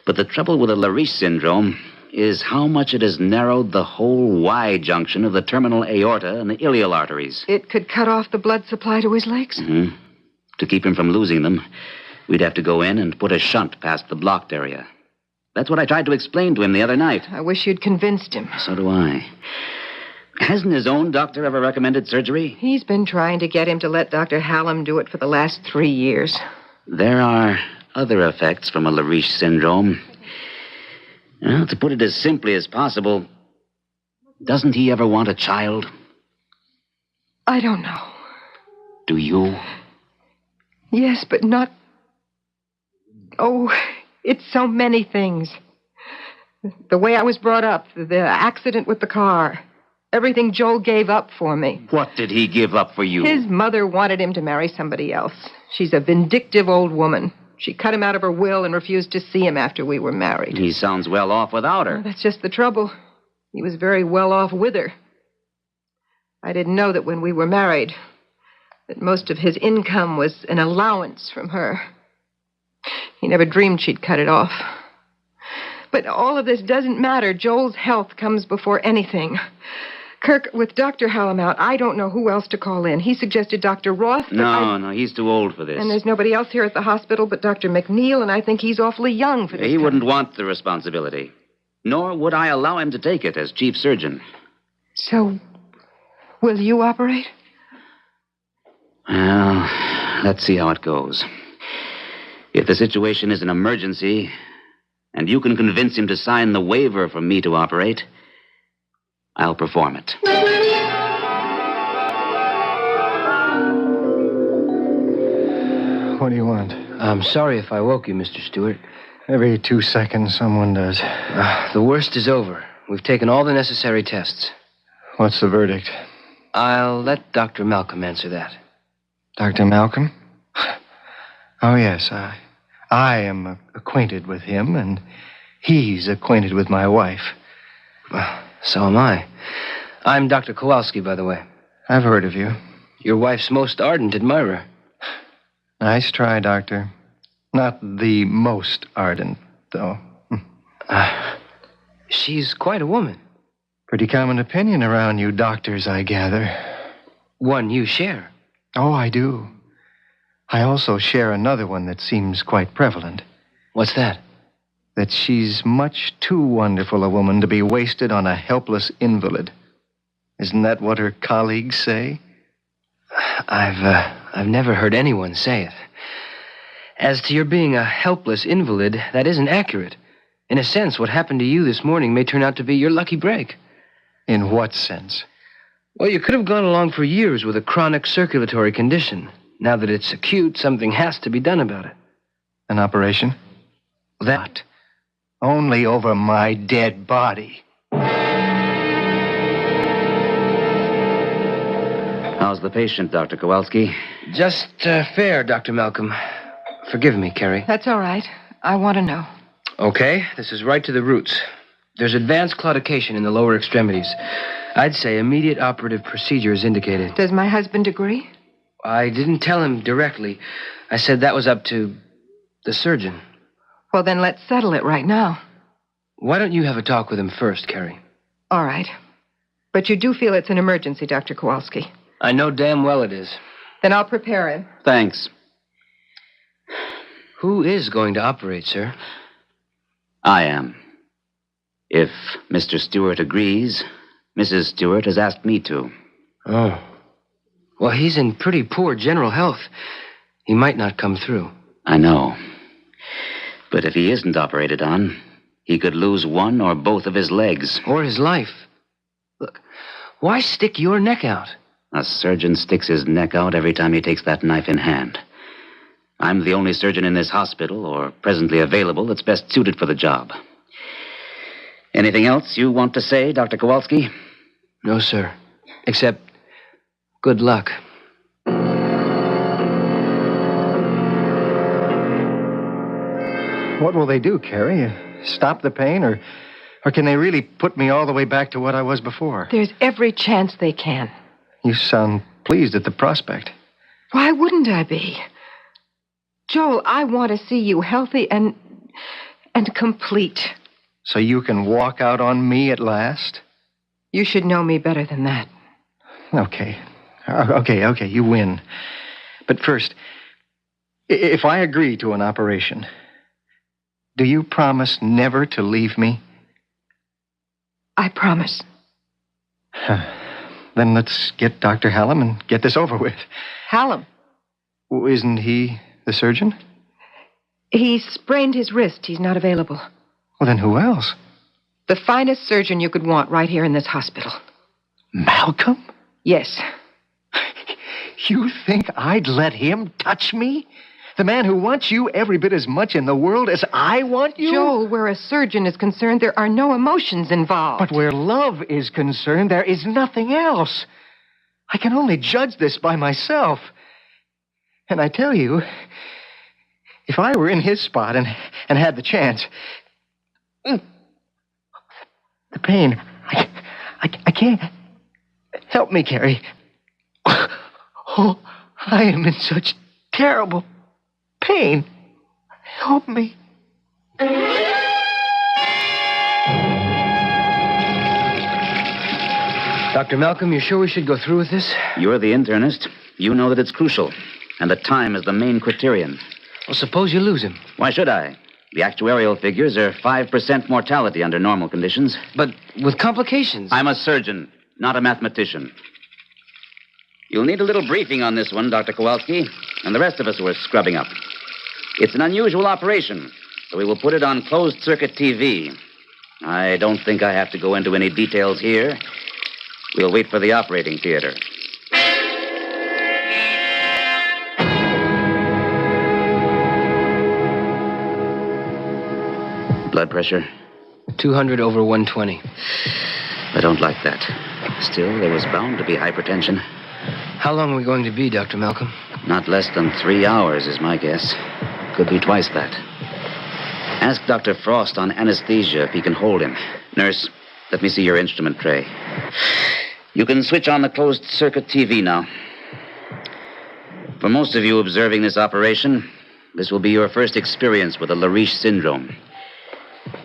But the trouble with the Lariche syndrome is how much it has narrowed the whole Y junction of the terminal aorta and the iliac arteries. It could cut off the blood supply to his legs? Mm-hmm. To keep him from losing them, we'd have to go in and put a shunt past the blocked area. That's what I tried to explain to him the other night. I wish you'd convinced him. So do I. Hasn't his own doctor ever recommended surgery? He's been trying to get him to let Dr. Hallam do it for the last 3 years. There are other effects from a Lariche syndrome. Well, to put it as simply as possible, doesn't he ever want a child? I don't know. Do you? Yes, but not... Oh, it's so many things. The way I was brought up, the accident with the car, everything Joel gave up for me. What did he give up for you? His mother wanted him to marry somebody else. She's a vindictive old woman. She cut him out of her will and refused to see him after we were married. He sounds well off without her. Oh, that's just the trouble. He was very well off with her. I didn't know that when we were married, that most of his income was an allowance from her. He never dreamed she'd cut it off. But all of this doesn't matter. Joel's health comes before anything. Kirk, with Dr. Hallam out, I don't know who else to call in. He suggested Dr. Roth. No, he's too old for this. And there's nobody else here at the hospital but Dr. McNeil, and I think he's awfully young for this. He wouldn't want the responsibility. Nor would I allow him to take it as chief surgeon. So, will you operate? Well, let's see how it goes. If the situation is an emergency, and you can convince him to sign the waiver for me to operate, I'll perform it. What do you want? I'm sorry if I woke you, Mr. Stewart. Every 2 seconds, someone does. The worst is over. We've taken all the necessary tests. What's the verdict? I'll let Dr. Malcolm answer that. Dr. Malcolm? Oh, yes, I am acquainted with him, and he's acquainted with my wife. Well, so am I. I'm Dr. Kowalski, by the way. I've heard of you. Your wife's most ardent admirer. Nice try, Doctor. Not the most ardent, though. She's quite a woman. Pretty common opinion around you doctors, I gather. One you share. Oh, I do. I also share another one that seems quite prevalent. What's that? That she's much too wonderful a woman to be wasted on a helpless invalid. Isn't that what her colleagues say? I've never heard anyone say it. As to your being a helpless invalid, that isn't accurate. In a sense, what happened to you this morning may turn out to be your lucky break. In what sense? Well, you could have gone along for years with a chronic circulatory condition. Now that it's acute, something has to be done about it. An operation? That. Only over my dead body. How's the patient, Dr. Kowalski? Just fair, Dr. Malcolm. Forgive me, Carrie. That's all right. I want to know. Okay, this is right to the roots. There's advanced claudication in the lower extremities. I'd say immediate operative procedure is indicated. Does my husband agree? I didn't tell him directly. I said that was up to the surgeon. Well, then let's settle it right now. Why don't you have a talk with him first, Carrie? All right. But you do feel it's an emergency, Dr. Kowalski? I know damn well it is. Then I'll prepare him. Thanks. Who is going to operate, sir? I am. If Mr. Stewart agrees, Mrs. Stewart has asked me to. Oh. Well, he's in pretty poor general health. He might not come through. I know. But if he isn't operated on, he could lose one or both of his legs. Or his life. Look, why stick your neck out? A surgeon sticks his neck out every time he takes that knife in hand. I'm the only surgeon in this hospital, or presently available, that's best suited for the job. Anything else you want to say, Dr. Kowalski? No, sir. Except, good luck. What will they do, Carrie? Stop the pain, or can they really put me all the way back to what I was before? There's every chance they can. You sound pleased at the prospect. Why wouldn't I be? Joel, I want to see you healthy and complete. So you can walk out on me at last? You should know me better than that. Okay, you win. But first, if I agree to an operation, do you promise never to leave me? I promise. Then let's get Dr. Hallam and get this over with. Hallam? Isn't he the surgeon? He sprained his wrist. He's not available. Well, then who else? The finest surgeon you could want right here in this hospital. Malcolm? Yes. You think I'd let him touch me? The man who wants you every bit as much in the world as I want you? Joel, where a surgeon is concerned, there are no emotions involved. But where love is concerned, there is nothing else. I can only judge this by myself. And I tell you, if I were in his spot and had the chance, the pain, I can't. Help me, Carrie. Oh, I am in such terrible pain. Help me. Dr. Malcolm, you sure we should go through with this? You're the internist. You know that it's crucial. And the time is the main criterion. Well, suppose you lose him. Why should I? The actuarial figures are 5% mortality under normal conditions. But with complications. I'm a surgeon, not a mathematician. You'll need a little briefing on this one, Dr. Kowalski, and the rest of us who are scrubbing up. It's an unusual operation, so we will put it on closed-circuit TV. I don't think I have to go into any details here. We'll wait for the operating theater. Blood pressure? 200 over 120. I don't like that. Still, there was bound to be hypertension. How long are we going to be, Dr. Malcolm? Not less than 3 hours is my guess. Could be twice that. Ask Dr. Frost on anesthesia if he can hold him. Nurse, let me see your instrument tray. You can switch on the closed-circuit TV now. For most of you observing this operation, this will be your first experience with the Lariche syndrome.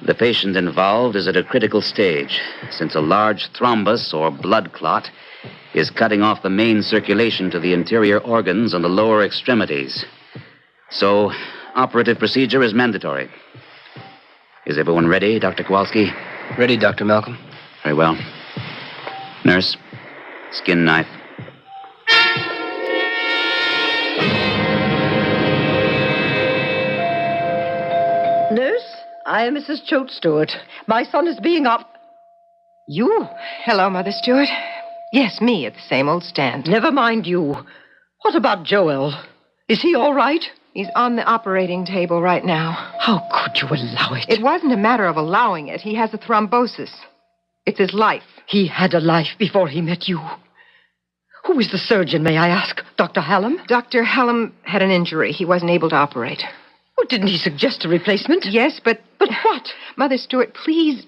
The patient involved is at a critical stage, since a large thrombus or blood clot is cutting off the main circulation to the interior organs and the lower extremities. So, operative procedure is mandatory. Is everyone ready, Dr. Kowalski? Ready, Dr. Malcolm. Very well. Nurse, skin knife. Nurse, I am Mrs. Choate Stewart. My son is being You? Hello, Mother Stewart. Yes, me at the same old stand. Never mind you. What about Joel? Is he all right? He's on the operating table right now. How could you allow it? It wasn't a matter of allowing it. He has a thrombosis. It's his life. He had a life before he met you. Who is the surgeon, may I ask? Dr. Hallam? Dr. Hallam had an injury. He wasn't able to operate. Well, didn't he suggest a replacement? Yes, but... But what? Mother Stewart, please...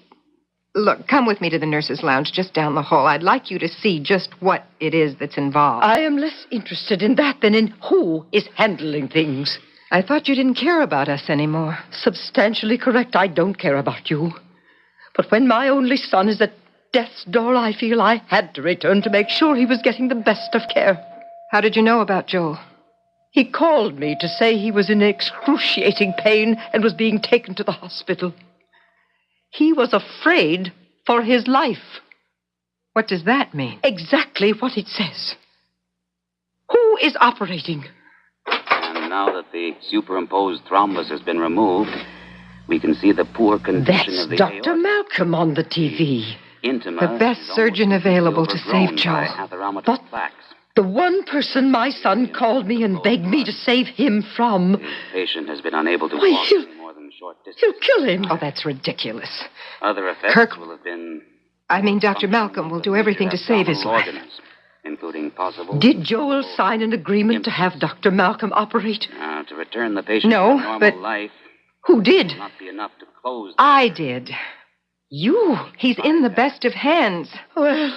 Look, come with me to the nurse's lounge just down the hall. I'd like you to see just what it is that's involved. I am less interested in that than in who is handling things. I thought you didn't care about us anymore. Substantially correct. I don't care about you. But when my only son is at death's door, I feel I had to return to make sure he was getting the best of care. How did you know about Joel? He called me to say he was in excruciating pain and was being taken to the hospital. He was afraid for his life. What does that mean? Exactly what it says. Who is operating? And now that the superimposed thrombus has been removed, we can see the poor condition of the That's aorta. Dr. Malcolm on the TV. The best surgeon available to save Joel. But the one person my son called me and begged me to save him from. The patient has been unable to Why, walk any more than a short distance. He'll kill him. Oh, that's ridiculous. Other effects Kirk, will have been... Dr. Malcolm will do everything to save his life. Organs, including possible... Did Joel sign an agreement to have Dr. Malcolm operate? To return the patient to normal life... Who did? Will not be enough to close... I did. You? He's in the best of hands. Well...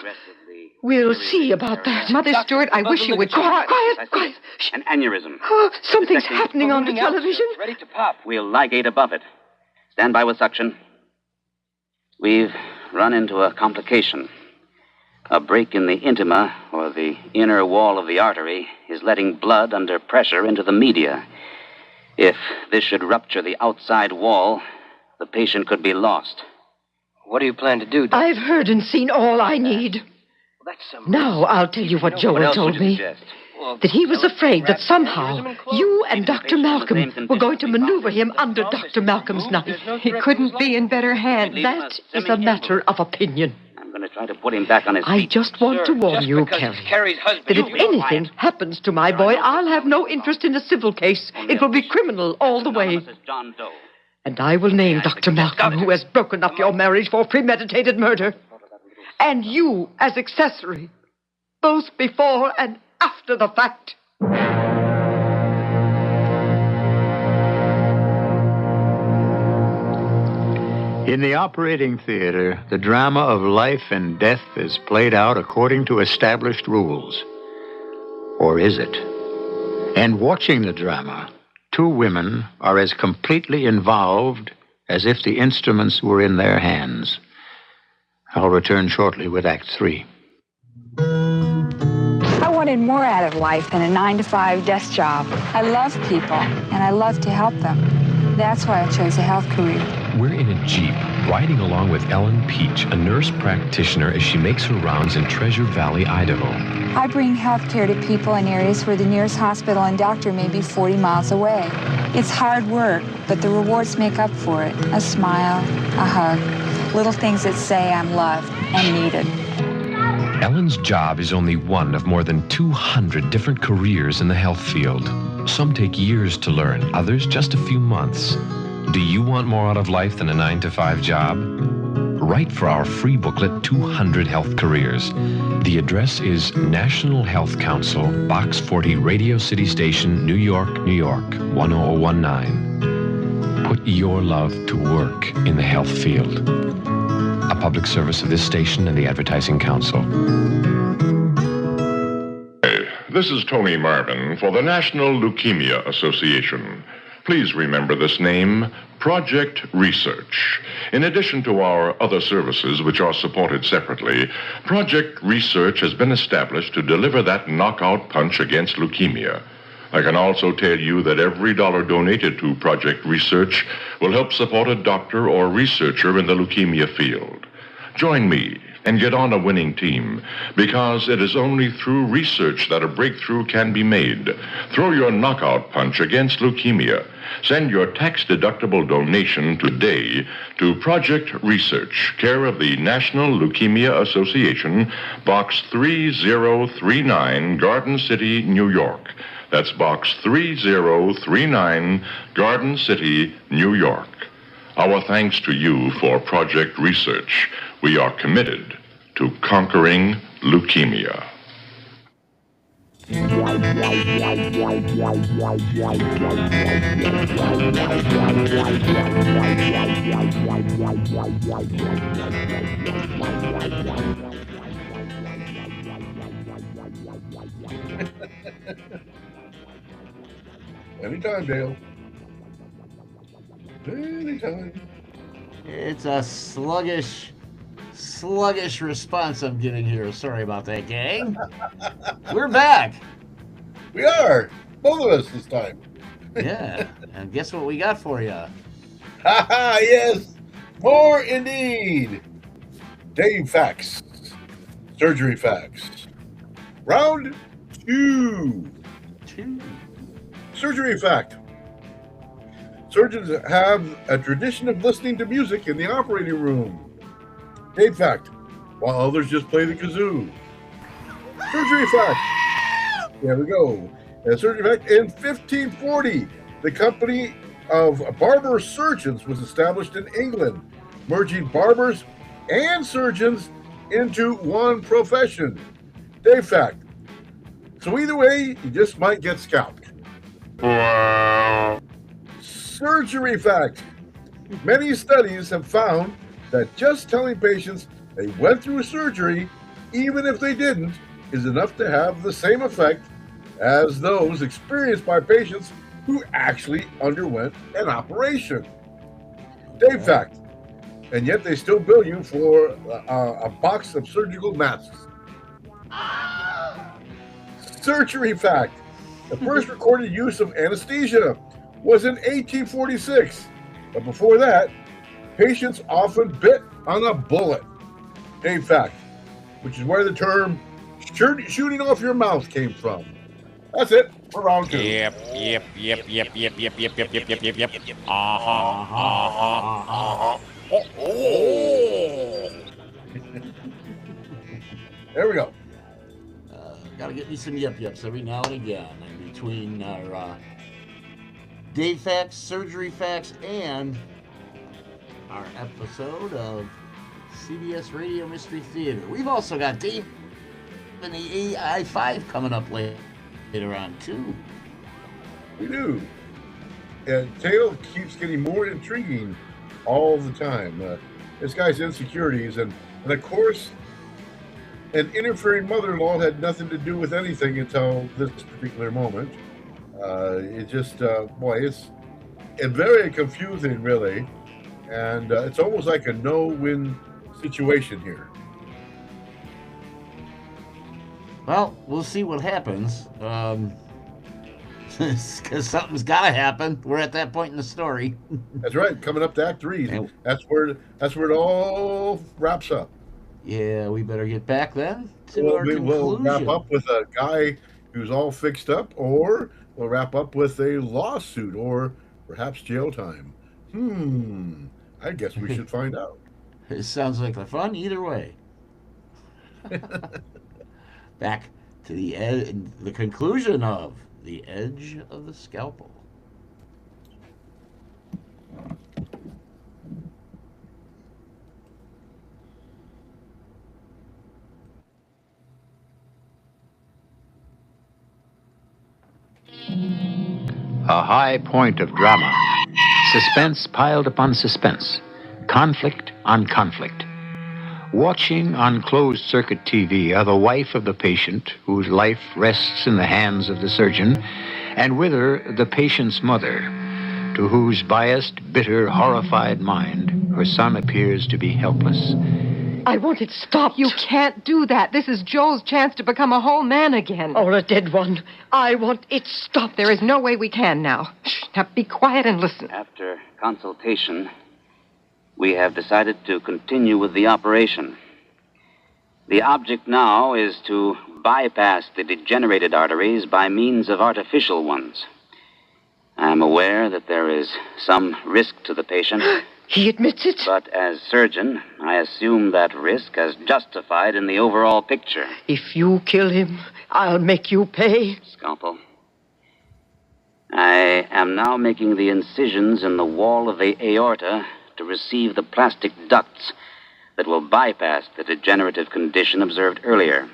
We'll see about that. Mother Stewart, I wish you would... Quiet. An aneurysm. Oh, something's happening on the television. Ready to pop. We'll ligate above it. Stand by with suction. We've run into a complication. A break in the intima, or the inner wall of the artery, is letting blood under pressure into the media. If this should rupture the outside wall, the patient could be lost. What do you plan to do, Doctor? I've heard and seen all I need. Now I'll tell you what Joel told me. that he was afraid that somehow you and Dr. Malcolm were going to maneuver him under Dr. Malcolm's knife. He couldn't be in better hands. That is a matter of opinion. I'm going to try to put him back on his feet. I just want to warn you, Carrie, that if anything happens to my boy, I'll have no interest in a civil case. It will be criminal all the way. And I will name Dr. Malcolm, who has broken up your marriage for premeditated murder. And you as accessory, both before and after the fact. In the operating theater, the drama of life and death is played out according to established rules. Or is it? And watching the drama, two women are as completely involved as if the instruments were in their hands. I'll return shortly with Act 3. I wanted more out of life than a 9-to-5 desk job. I love people, and I love to help them. That's why I chose a health career. We're in a Jeep, riding along with Ellen Peach, a nurse practitioner, as she makes her rounds in Treasure Valley, Idaho. I bring health care to people in areas where the nearest hospital and doctor may be 40 miles away. It's hard work, but the rewards make up for it. A smile, a hug, little things that say I'm loved and needed. Ellen's job is only one of more than 200 different careers in the health field. Some take years to learn, others just a few months. Do you want more out of life than a 9-to-5 job? Write for our free booklet, 200 Health Careers. The address is National Health Council, Box 40, Radio City Station, New York, New York, 10019. Put your love to work in the health field. A public service of this station and the Advertising Council. Hey, this is Tony Marvin for the National Leukemia Association. Please remember this name, Project Research. In addition to our other services, which are supported separately, Project Research has been established to deliver that knockout punch against leukemia. I can also tell you that every dollar donated to Project Research will help support a doctor or researcher in the leukemia field. Join me and get on a winning team, because it is only through research that a breakthrough can be made. Throw your knockout punch against leukemia. Send your tax-deductible donation today to Project Research, care of the National Leukemia Association, Box 3039, Garden City, New York. That's Box 3039, Garden City, New York. Our thanks to you for Project Research. We are committed to conquering leukemia. Anytime, Dale. Anytime. It's a sluggish response I'm getting here. Sorry about that, gang. We're back. We are. Both of us this time. Yeah. And guess what we got for you? Ha ha, yes. More indeed. Dave Facts. Surgery Facts. Round 2. Surgery Fact. Surgeons have a tradition of listening to music in the operating room. Dave Fact. While others just play the kazoo. Surgery Fact. There we go. And Surgery Fact. In 1540, the company of barber surgeons was established in England, merging barbers and surgeons into one profession. Dave Fact. So either way, you just might get scalped. Surgery Fact. Many studies have found that just telling patients they went through surgery, even if they didn't, is enough to have the same effect as those experienced by patients who actually underwent an operation. Dave Fact. And yet they still bill you for a box of surgical masks. Surgery Fact. The first recorded use of anesthesia was in 1846. But before that, patients often bit on a bullet. Dave Fact. Which is where the term shooting off your mouth came from. That's it. We're round 2. Yep. Uh-huh. Oh. There we go. Gotta get me some yep-yeps every now and again. In between our day facts, surgery facts, and our episode of CBS Radio Mystery Theater. We've also got Dave and the AI5 coming up later on, too. We do. And Tale keeps getting more intriguing all the time. This guy's insecurities, and of course, an interfering mother-in-law had nothing to do with anything until this particular moment. It just, it's very confusing, really. And it's almost like a no-win situation here. Well, we'll see what happens. Because something's got to happen. We're at that point in the story. That's right. Coming up to Act 3. That's where it all wraps up. Yeah, we better get back then to our conclusion. We'll wrap up with a guy who's all fixed up, or we'll wrap up with a lawsuit, or perhaps jail time. I guess we should find out. It sounds like fun either way. Back to the conclusion of The Edge of the Scalpel. A high point of drama. Suspense piled upon suspense. Conflict on conflict. Watching on closed-circuit TV are the wife of the patient, whose life rests in the hands of the surgeon, and with her, the patient's mother, to whose biased, bitter, horrified mind her son appears to be helpless. I want it stopped. You can't do that. This is Joel's chance to become a whole man again. Or a dead one. I want it stopped. There is no way we can now. Shh, now be quiet and listen. After consultation, we have decided to continue with the operation. The object now is to bypass the degenerated arteries by means of artificial ones. I am aware that there is some risk to the patient. He admits it? But as surgeon, I assume that risk as justified in the overall picture. If you kill him, I'll make you pay. Scalpel. I am now making the incisions in the wall of the aorta to receive the plastic ducts that will bypass the degenerative condition observed earlier.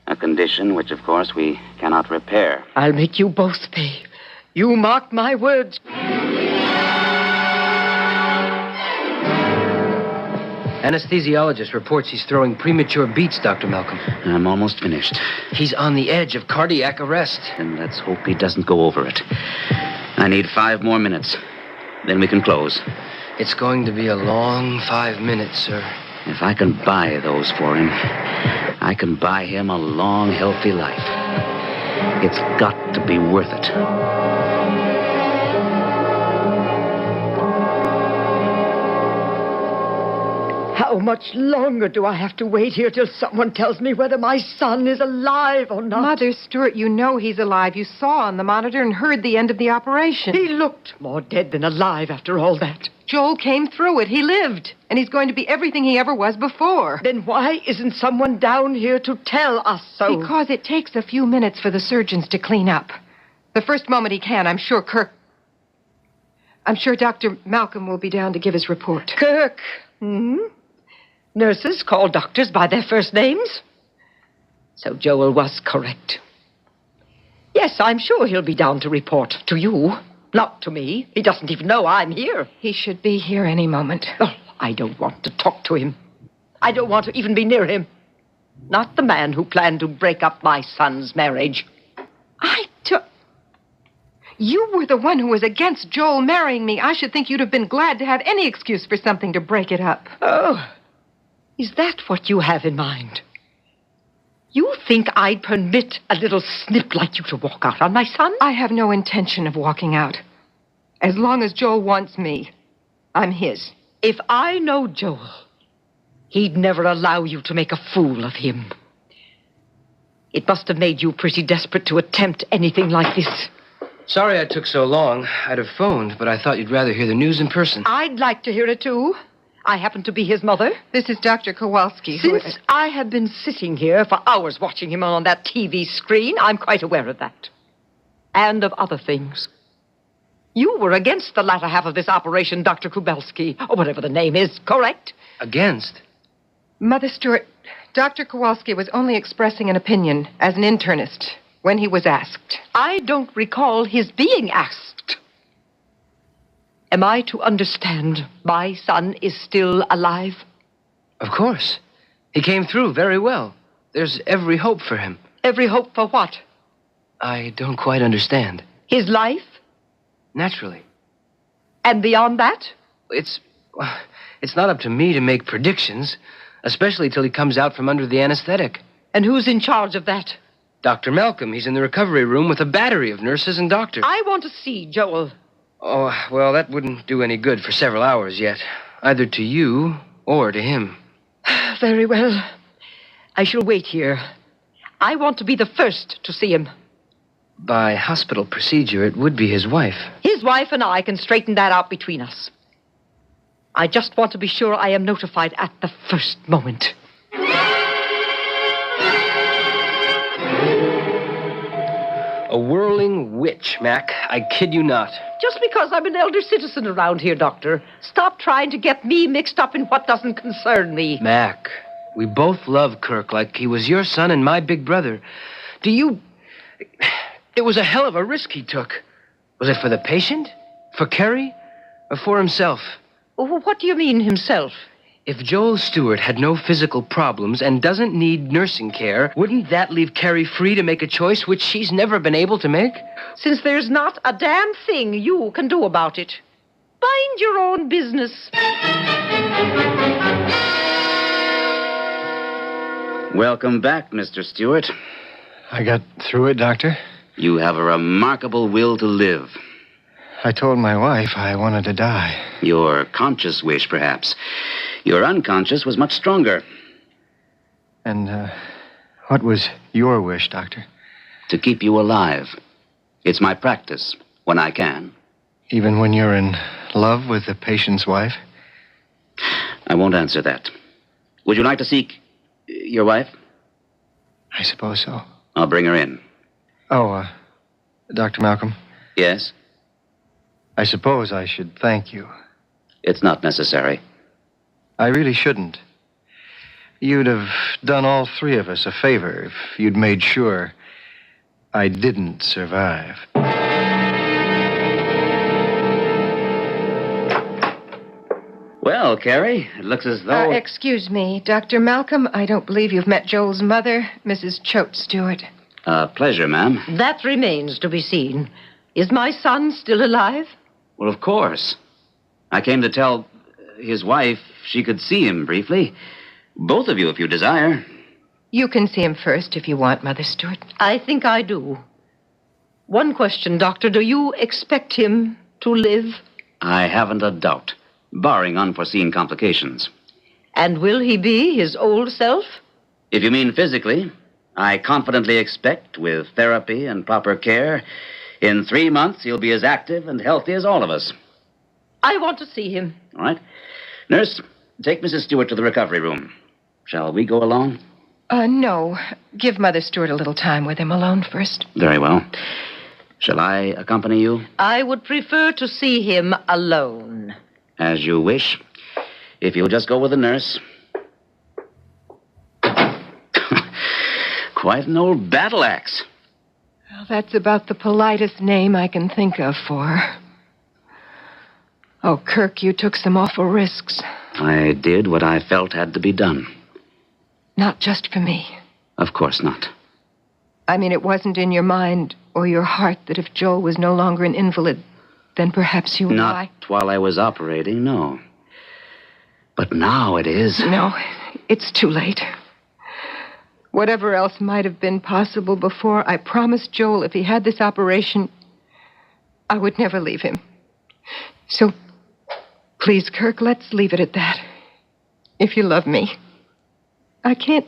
A condition which, of course, we cannot repair. I'll make you both pay. You mark my words. Anesthesiologist reports he's throwing premature beats, Dr. Malcolm. I'm almost finished. He's on the edge of cardiac arrest. Then let's hope he doesn't go over it. I need 5 more minutes. Then we can close. It's going to be a long 5 minutes, sir. If I can buy those for him, I can buy him a long, healthy life. It's got to be worth it. How much longer do I have to wait here till someone tells me whether my son is alive or not? Mother Stewart, you know he's alive. You saw on the monitor and heard the end of the operation. He looked more dead than alive after all that. Joel came through it. He lived. And he's going to be everything he ever was before. Then why isn't someone down here to tell us so? Because it takes a few minutes for the surgeons to clean up. The first moment he can, I'm sure Dr. Malcolm will be down to give his report. Kirk? Nurses call doctors by their first names. So Joel was correct. Yes, I'm sure he'll be down to report to you. Not to me. He doesn't even know I'm here. He should be here any moment. Oh, I don't want to talk to him. I don't want to even be near him. Not the man who planned to break up my son's marriage. You were the one who was against Joel marrying me. I should think you'd have been glad to have any excuse for something to break it up. Oh, is that what you have in mind? You think I'd permit a little snip like you to walk out on my son? I have no intention of walking out. As long as Joel wants me, I'm his. If I know Joel, he'd never allow you to make a fool of him. It must have made you pretty desperate to attempt anything like this. Sorry I took so long. I'd have phoned, but I thought you'd rather hear the news in person. I'd like to hear it, too. I happen to be his mother. This is Dr. Kowalski. Since I have been sitting here for hours watching him on that TV screen, I'm quite aware of that. And of other things. You were against the latter half of this operation, Dr. Kubelski, or whatever the name is, correct? Against? Mother Stewart, Dr. Kowalski was only expressing an opinion as an internist when he was asked. I don't recall his being asked. Am I to understand my son is still alive? Of course. He came through very well. There's every hope for him. Every hope for what? I don't quite understand. His life? Naturally. And beyond that? It's not up to me to make predictions, especially till he comes out from under the anesthetic. And who's in charge of that? Dr. Malcolm. He's in the recovery room with a battery of nurses and doctors. I want to see Joel. Oh, well, that wouldn't do any good for several hours yet. Either to you or to him. Very well. I shall wait here. I want to be the first to see him. By hospital procedure, it would be his wife. His wife and I can straighten that out between us. I just want to be sure I am notified at the first moment. A whirling witch, Mac. I kid you not. Just because I'm an elder citizen around here, Doctor. Stop trying to get me mixed up in what doesn't concern me. Mac, we both love Kirk like he was your son and my big brother. It was a hell of a risk he took. Was it for the patient? For Carrie? Or for himself? What do you mean, himself? If Joel Stewart had no physical problems and doesn't need nursing care, wouldn't that leave Carrie free to make a choice which she's never been able to make? Since there's not a damn thing you can do about it. Mind your own business. Welcome back, Mr. Stewart. I got through it, Doctor. You have a remarkable will to live. I told my wife I wanted to die. Your conscious wish, perhaps. Your unconscious was much stronger. And, what was your wish, Doctor? To keep you alive. It's my practice, when I can. Even when you're in love with the patient's wife? I won't answer that. Would you like to seek your wife? I suppose so. I'll bring her in. Oh, Dr. Malcolm? Yes? I suppose I should thank you. It's not necessary. I really shouldn't. You'd have done all three of us a favor if you'd made sure I didn't survive. Well, Carrie, it looks as though... Excuse me, Dr. Malcolm. I don't believe you've met Joel's mother, Mrs. Choate Stewart. Pleasure, ma'am. That remains to be seen. Is my son still alive? Well, of course. I came to tell his wife she could see him briefly. Both of you, if you desire. You can see him first if you want, Mother Stewart. I think I do. One question, Doctor. Do you expect him to live? I haven't a doubt, barring unforeseen complications. And will he be his old self? If you mean physically, I confidently expect, with therapy and proper care, in 3 months he'll be as active and healthy as all of us. I want to see him. All right. Nurse, take Mrs. Stewart to the recovery room. Shall we go along? No. Give Mother Stewart a little time with him alone first. Very well. Shall I accompany you? I would prefer to see him alone. As you wish. If you'll just go with the nurse. Quite an old battle axe. Well, that's about the politest name I can think of for her. Oh, Kirk, you took some awful risks. I did what I felt had to be done. Not just for me. Of course not. I mean, it wasn't in your mind or your heart that if Joel was no longer an invalid, then perhaps you and I... Not while I was operating, no. But now it is. No, it's too late. Whatever else might have been possible before, I promised Joel if he had this operation, I would never leave him. So, please, Kirk, let's leave it at that. If you love me. I can't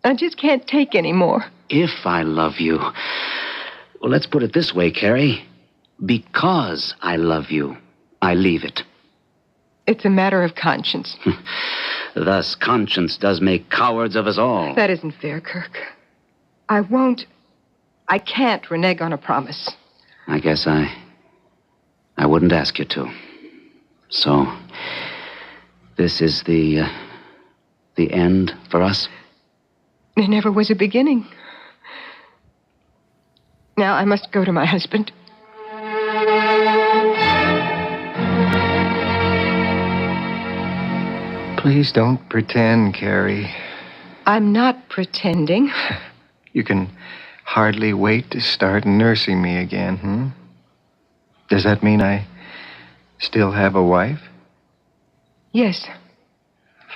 I just can't take any more. If I love you. Well, let's put it this way, Carrie. Because I love you, I leave it. It's a matter of conscience. Thus, conscience does make cowards of us all. That isn't fair, Kirk. I can't renege on a promise. I guess I wouldn't ask you to. So, this is the end for us? There never was a beginning. Now I must go to my husband. Please don't pretend, Carrie. I'm not pretending. You can hardly wait to start nursing me again, Does that mean I still have a wife? Yes.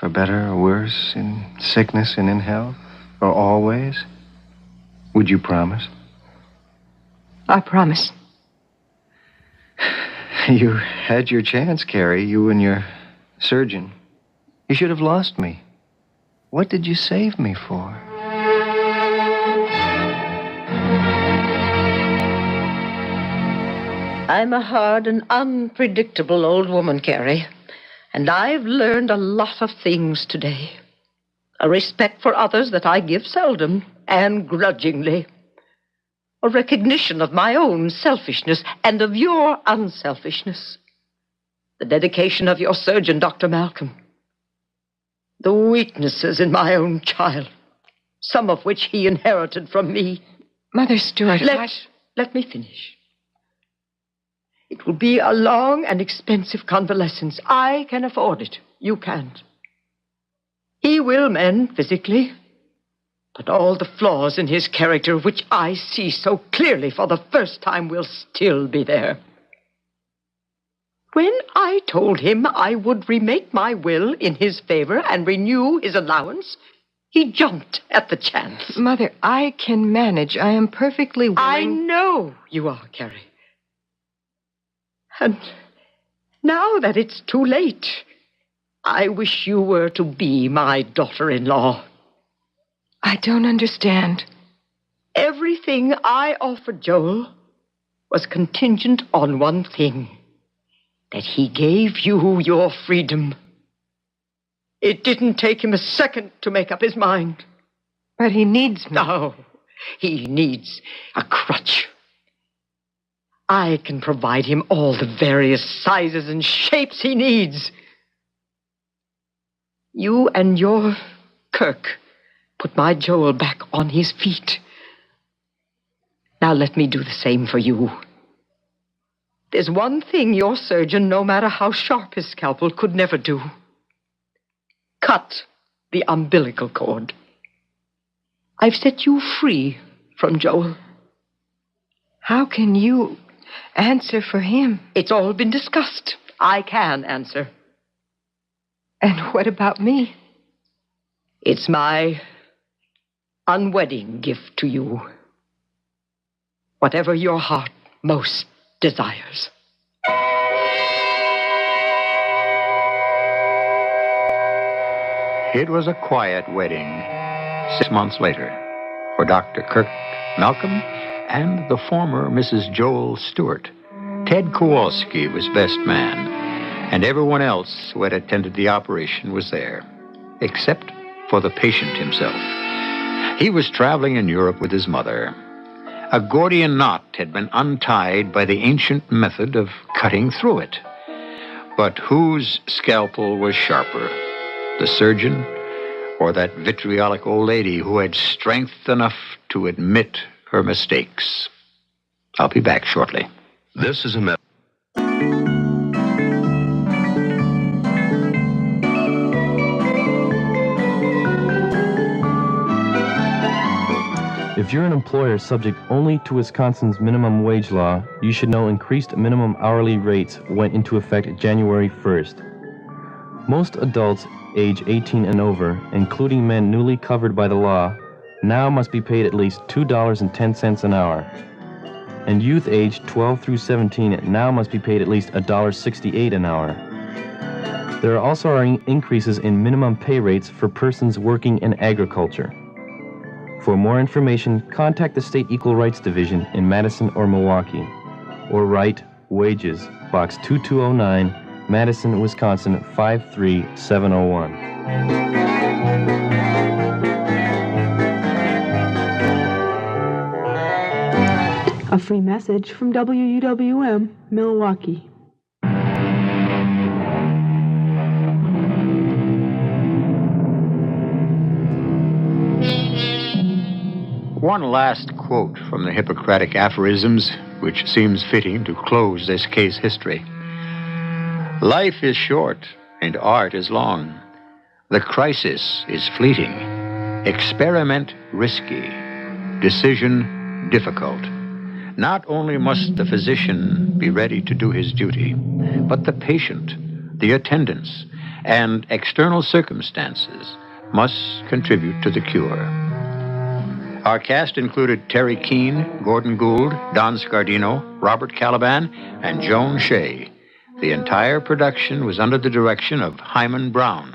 For better or worse, in sickness and in health, or always? Would you promise? I promise. You had your chance, Carrie, you and your surgeon. You should have lost me. What did you save me for? I'm a hard and unpredictable old woman, Carrie. And I've learned a lot of things today. A respect for others that I give seldom and grudgingly. A recognition of my own selfishness and of your unselfishness. The dedication of your surgeon, Dr. Malcolm. The weaknesses in my own child, some of which he inherited from me. Mother Stewart, Let me finish. It will be a long and expensive convalescence. I can afford it. You can't. He will mend physically, but all the flaws in his character, which I see so clearly for the first time, will still be there. When I told him I would remake my will in his favor and renew his allowance, he jumped at the chance. Mother, I can manage. I am perfectly willing. I know you are, Carrie. And now that it's too late, I wish you were to be my daughter-in-law. I don't understand. Everything I offered Joel was contingent on one thing. That he gave you your freedom. It didn't take him a second to make up his mind. But he needs me. No, he needs a crutch. I can provide him all the various sizes and shapes he needs. You and your Kirk put my Joel back on his feet. Now let me do the same for you. There's one thing your surgeon, no matter how sharp his scalpel, could never do. Cut the umbilical cord. I've set you free from Joel. How can you answer for him? It's all been discussed. I can answer. And what about me? It's my unwedding gift to you. Whatever your heart most desires. It was a quiet wedding 6 months later for Dr. Kirk Malcolm and the former Mrs. Joel Stewart. Ted Kowalski was best man, and everyone else who had attended the operation was there, except for the patient himself. He was traveling in Europe with his mother. A Gordian knot had been untied by the ancient method of cutting through it. But whose scalpel was sharper, the surgeon or that vitriolic old lady who had strength enough to admit her mistakes? I'll be back shortly. This is a If you're an employer subject only to Wisconsin's minimum wage law, you should know increased minimum hourly rates went into effect January 1st. Most adults age 18 and over, including men newly covered by the law, now must be paid at least $2.10 an hour. And youth aged 12 through 17 now must be paid at least $1.68 an hour. There also are increases in minimum pay rates for persons working in agriculture. For more information, contact the State Equal Rights Division in Madison or Milwaukee, or write Wages, Box 2209, Madison, Wisconsin 53701. A free message from WUWM, Milwaukee. One last quote from the Hippocratic aphorisms, which seems fitting to close this case history. Life is short and art is long. The crisis is fleeting. Experiment risky. Decision difficult. Not only must the physician be ready to do his duty, but the patient, the attendants, and external circumstances must contribute to the cure. Our cast included Terry Keane, Gordon Gould, Don Scardino, Robert Caliban, and Joan Shea. The entire production was under the direction of Hyman Brown.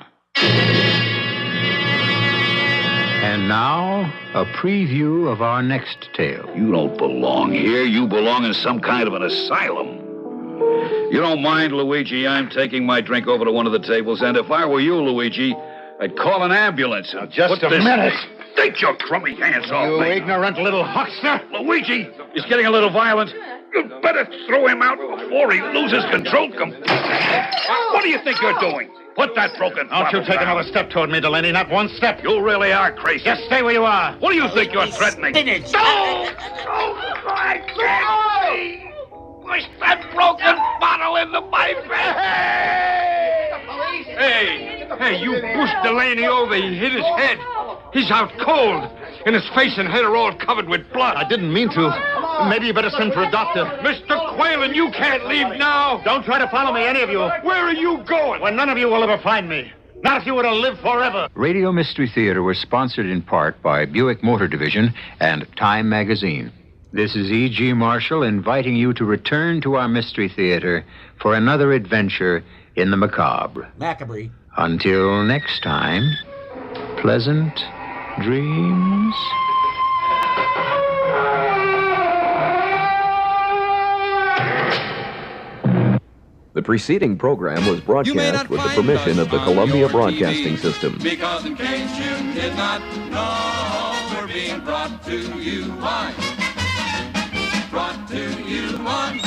And now, a preview of our next tale. You don't belong here. You belong in some kind of an asylum. You don't mind, Luigi, I'm taking my drink over to one of the tables, and if I were you, Luigi, I'd call an ambulance. Now, just a minute. Take your crummy hands off me. You ignorant little huckster. Luigi, he's getting a little violent. You'd better throw him out before he loses control completely. What do you think you're doing? Put that broken Don't you bottle take down. another step toward me, Delaney. Not one step. You really are crazy. Just stay where you are. What do you think you're threatening? Spinach. No! I can't see! Push that broken bottle into my face! Hey, you pushed Delaney over. He hit his head. He's out cold. And his face and head are all covered with blood. I didn't mean to. Maybe you better send for a doctor. Mr. Quaylen, you can't leave now. Don't try to follow me, any of you. Where are you going? Well, none of you will ever find me. Not if you were to live forever. Radio Mystery Theater was sponsored in part by Buick Motor Division and Time Magazine. This is E.G. Marshall inviting you to return to our Mystery Theater for another adventure in the macabre. Macabre. Until next time, pleasant dreams. The preceding program was broadcast with the permission of the Columbia Broadcasting System. Because in case you did not know, we're being brought to you by, brought to you on,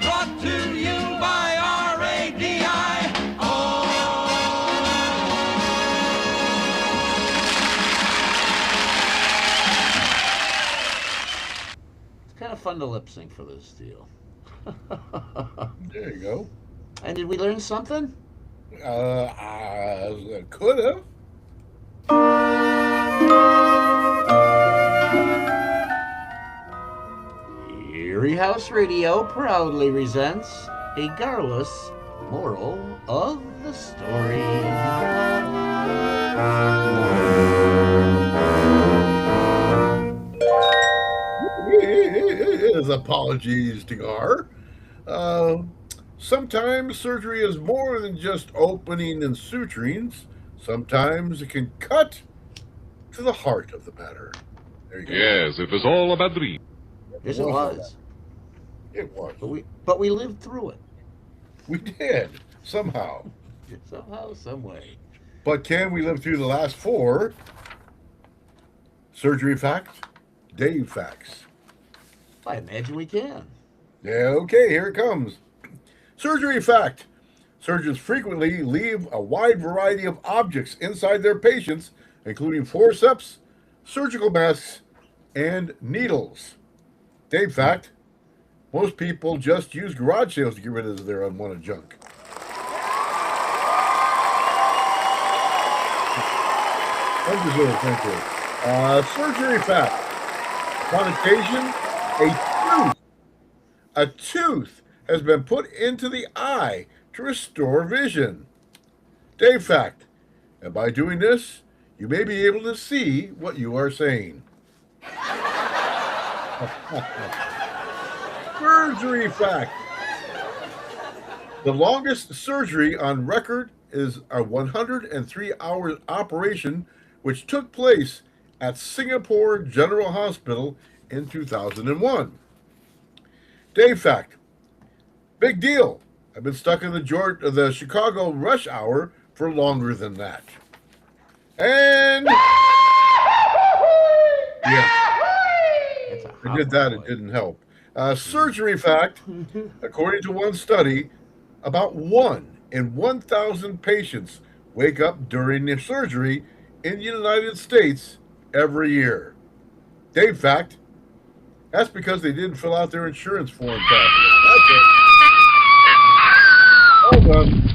brought to you by R-A-D-I-O. It's kind of fun to lip sync for this deal. There you go. And did we learn something? I could have. Eerie House Radio proudly presents a garrulous moral of the story. His apologies to Gar. Sometimes surgery is more than just opening and suturings. Sometimes it can cut to the heart of the matter. There you go. Yes, it was all about dream. Yes, it was. It was. But we lived through it. We did, somehow. Somehow, some way. But can we live through the last four? Surgery facts, Dave facts. I imagine we can. Yeah, okay, here it comes. Surgery fact. Surgeons frequently leave a wide variety of objects inside their patients, including forceps, surgical masks, and needles. Dave fact. Most people just use garage sales to get rid of their unwanted junk. Undeserved, thank you. Surgery fact. On occasion, a tooth has been put into the eye to restore vision. Dave fact. And by doing this, you may be able to see what you are saying. Surgery fact. The longest surgery on record is a 103-hour operation which took place at Singapore General Hospital in 2001. Dave fact. Big deal. I've been stuck in the Chicago rush hour for longer than that. And yeah, I did that. It didn't help. Surgery fact. According to one study, about 1 in 1,000 patients wake up during their surgery in the United States every year. Dave fact. That's because they didn't fill out their insurance form properly. That's it. All done.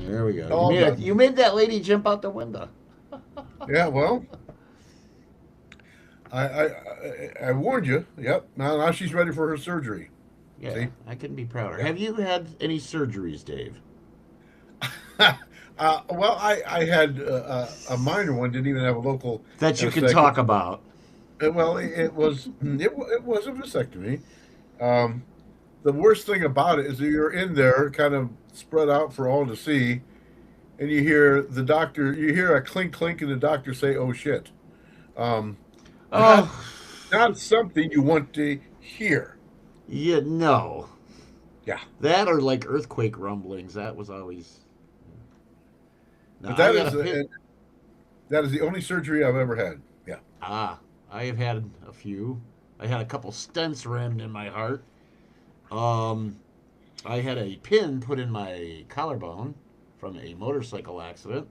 There we go. All done. You made that lady jump out the window. Yeah, well, I warned you. Yep. Now she's ready for her surgery. Yeah, see? I couldn't be prouder. Have you had any surgeries, Dave? Well, I had a minor one. Didn't even have a local That you can talk about. Well, it was a vasectomy. The worst thing about it is that you're in there, kind of spread out for all to see, and you hear a clink clink, and the doctor say, "Oh shit." Not something you want to hear. Yeah, no. Yeah. That or like earthquake rumblings. That was always. But that is the only surgery I've ever had. Yeah. I have had a few. I had a couple stents rammed in my heart. I had a pin put in my collarbone from a motorcycle accident.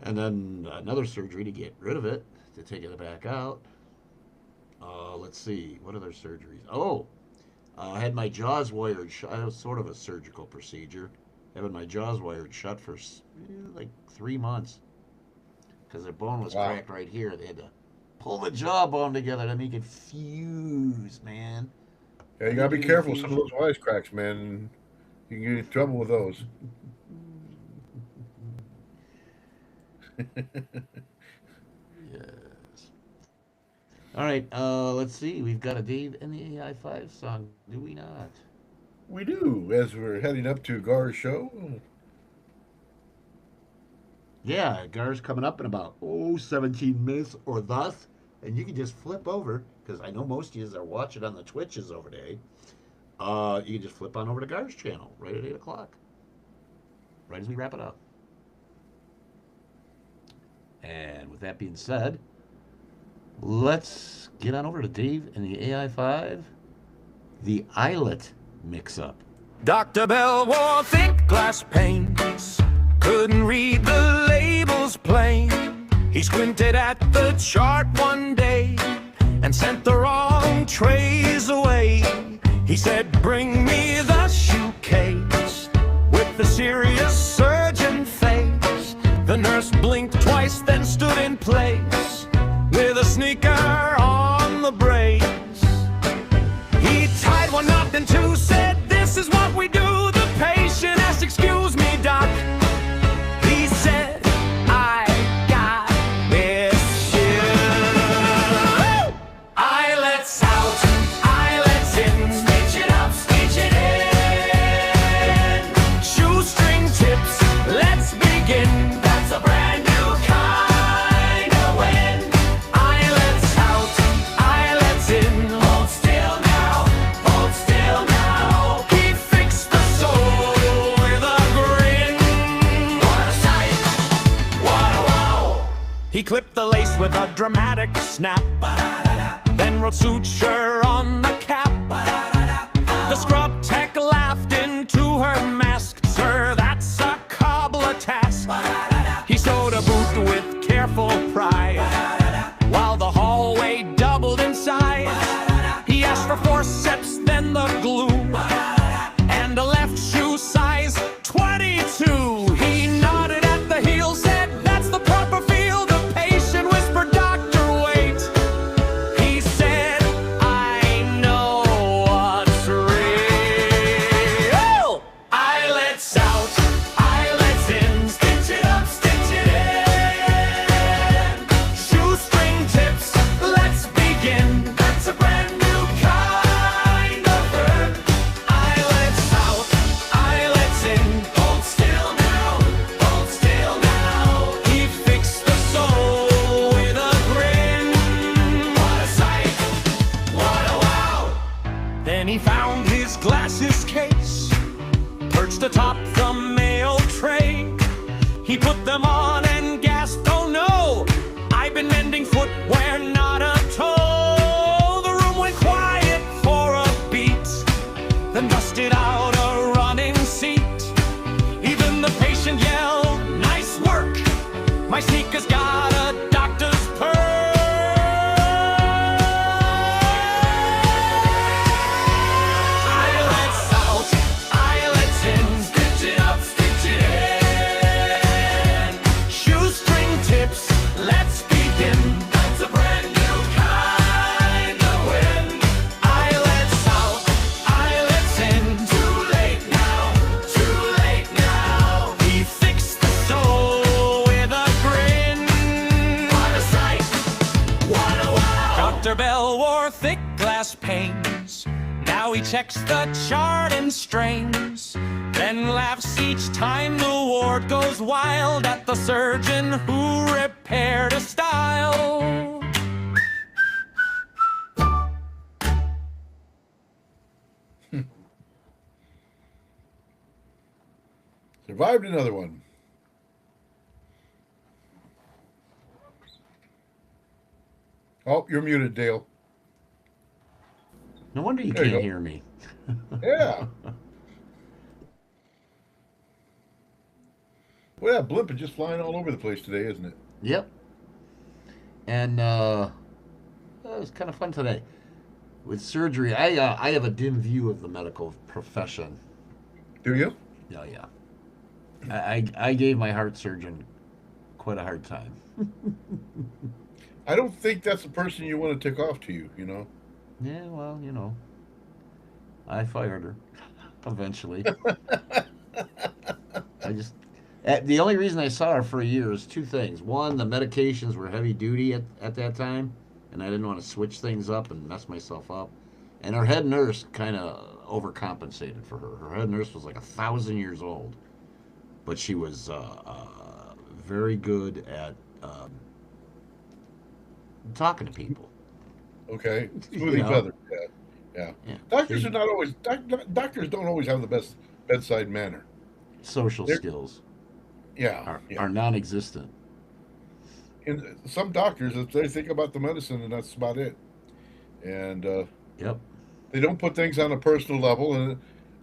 And then another surgery to get rid of it, to take it back out. Let's see, what other surgeries? I had my jaws wired shut. It was sort of a surgical procedure. Having my jaws wired shut for like 3 months. Because the bone was cracked right here. They had to pull the jawbone together to make it fuse, man. Yeah, you gotta be careful. Some of those wisecracks, man. You can get in trouble with those. Yes. All right, let's see. We've got a Dave and the AI5 song, do we not? We do, as we're heading up to Gar's show. Yeah, Gar's coming up in about 17 minutes or thus, and you can just flip over, because I know most of you are watching on the Twitches over there. You can just flip on over to Gar's channel right at 8 o'clock, right as we wrap it up. And with that being said, let's get on over to Dave and the AI5, the Islet mix-up. Dr. Bell wore thick glass panes, couldn't read the labels plain. He squinted at the chart one day and sent the wrong trays away. He said, "Bring me the shoe case with the serious surgeon face." The nurse blinked twice, then stood in place with a sneaker on the brace. He tied one up and two, said, "This is what we do." The patient asked, "Excuse me, doc." He said, "I got this shit." Eyelets out, eyelets in. Stitch it up, stitch it in. Shoestring tips, let's begin. That's a brand new kind of win. Eyelets out, eyelets in. Hold still now, hold still now. He fixed the sole with a grin. What a sight, what a wow. He clipped the lace with a dramatic snap, then wrote suture on the cap. The scrub tech laughed into her mask. "Sir, that's a cobbler task." He sewed a boot with careful pride while the hallway doubled in size. He asked for forceps, then the glue, and a left shoe size 22. He nodded at the heel, said, "That's the proper feel." The patient whispered, "Doctor, wait." He said, "I know what's real." Eyelets out, eyelets in. Stitch it up, stitch it in. He put them on and gasped, oh no, I've been mending footwear, not a toe. The room went quiet for a beat, then busted out a running seat. Even the patient yelled, nice work, my sneakers got a doctor's purse. Eyelets out, eyelets in, stitch it up, stitch it in. Shoestring tips, let's begin. That's a brand new kind of win. Eyelets out, eyelets in. Too late now, too late now. He fixed the sole with a grin. What a sight, what a wow. Dr. Bell wore thick glass panes. Now he checks the chart and strains, then laughs each time the ward goes wild at the surgeon who repaired a style. Survived another one. Oh, you're muted, Dale. No wonder you There you can't go. hear me. Yeah. Well, that blimp is just flying all over the place today, isn't it? Yep. And it was kind of fun today. With surgery, I have a dim view of the medical profession. Do you? Oh, yeah. I gave my heart surgeon quite a hard time. I don't think that's the person you want to tick off to you, you know? Yeah, well, you know. I fired her eventually. The only reason I saw her for a year is two things. One, the medications were heavy duty at that time, and I didn't want to switch things up and mess myself up. And her head nurse kind of overcompensated for her. Her head nurse was like 1,000 years old, but she was very good at talking to people. Okay. Smoothing feathers. Yeah. Doctors are not always. Doctors don't always have the best bedside manner. Social skills. Are non-existent. And some doctors, they think about the medicine, and that's about it. And they don't put things on a personal level. And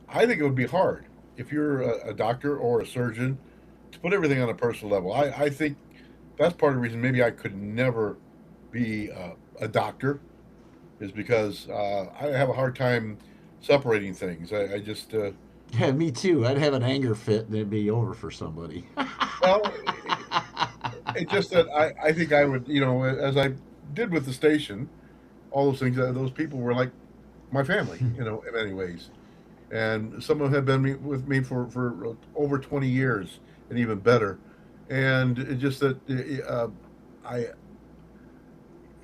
I think it would be hard if you're a doctor or a surgeon to put everything on a personal level. I think that's part of the reason maybe I could never be a doctor, is because I have a hard time separating things. I just yeah, me too. I'd have an anger fit and it'd be over for somebody. Well, it's just that I think I would, as I did with the station, all those things, those people were like my family, in many ways. And some of them have been with me for over 20 years and even better. And it's just that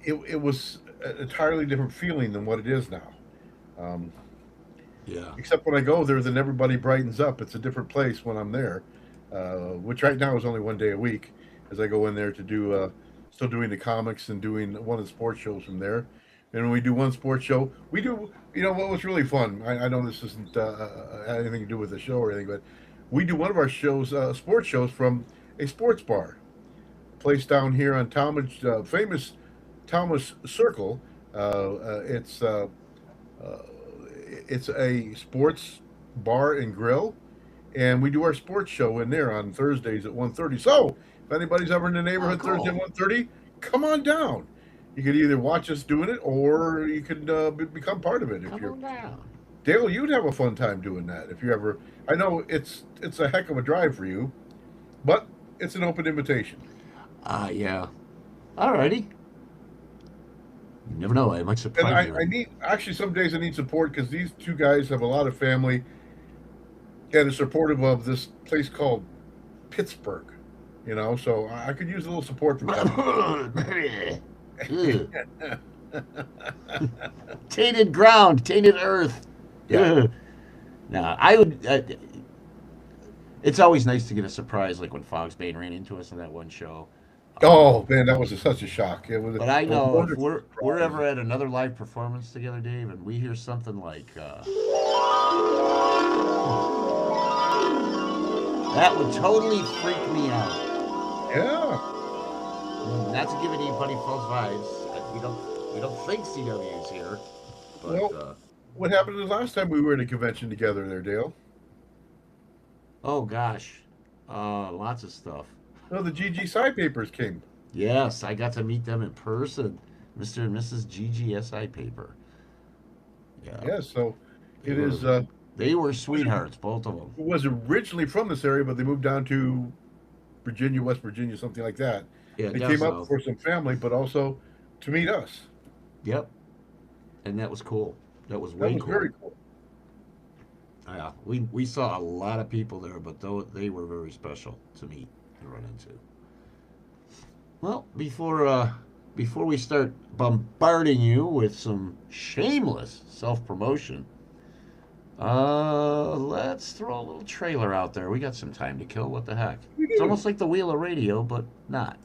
it was an entirely different feeling than what it is now. Except when I go there, then everybody brightens up. It's a different place when I'm there, which right now is only one day a week, as I go in there to do, still doing the comics and doing one of the sports shows from there. And when we do one sports show, we do, what was really fun, I know this isn't anything to do with the show or anything, but we do one of our shows, sports shows, from a sports bar, a place down here on Talmadge, famous Talmadge Circle. It's a sports bar and grill, and we do our sports show in there on Thursdays at 1:30. So if anybody's ever in the neighborhood Thursday at 1:30, come on down. You could either watch us doing it, or you could become part of it. If you're down. Dale, you'd have a fun time doing that if you ever. I know it's a heck of a drive for you, but it's an open invitation. Yeah. Alrighty. You never know. I might surprise you. I need, actually, some days I need support because these two guys have a lot of family and are supportive of this place called Pittsburgh, so I could use a little support from them. Tainted ground, tainted earth. Yeah. Now, I would. It's always nice to get a surprise, like when Fogsbane ran into us in that one show. Oh man, that was such a shock. It was. But I know if we're ever at another live performance together, Dave, and we hear something like That would totally freak me out. Yeah. Not to give anybody false vibes. We don't think CW is here. But, well, what happened the last time we were at a convention together there, Dale? Oh, gosh. Lots of stuff. No, the GG Sci Papers came. Yes, I got to meet them in person. Mr. and Mrs. GG SI Paper. Yeah, so it is... They were sweethearts, both of them. It was originally from this area, but they moved down to Virginia, West Virginia, something like that. Yeah, they down came south. up for some family, but also to meet us. Yep. And that was cool. That was way That was cool. very cool. Yeah, we saw a lot of people there, but they were very special to meet and run into. Well, before we start bombarding you with some shameless self-promotion, let's throw a little trailer out there. We got some time to kill. What the heck? It's almost like the Wheel of Radio, but not.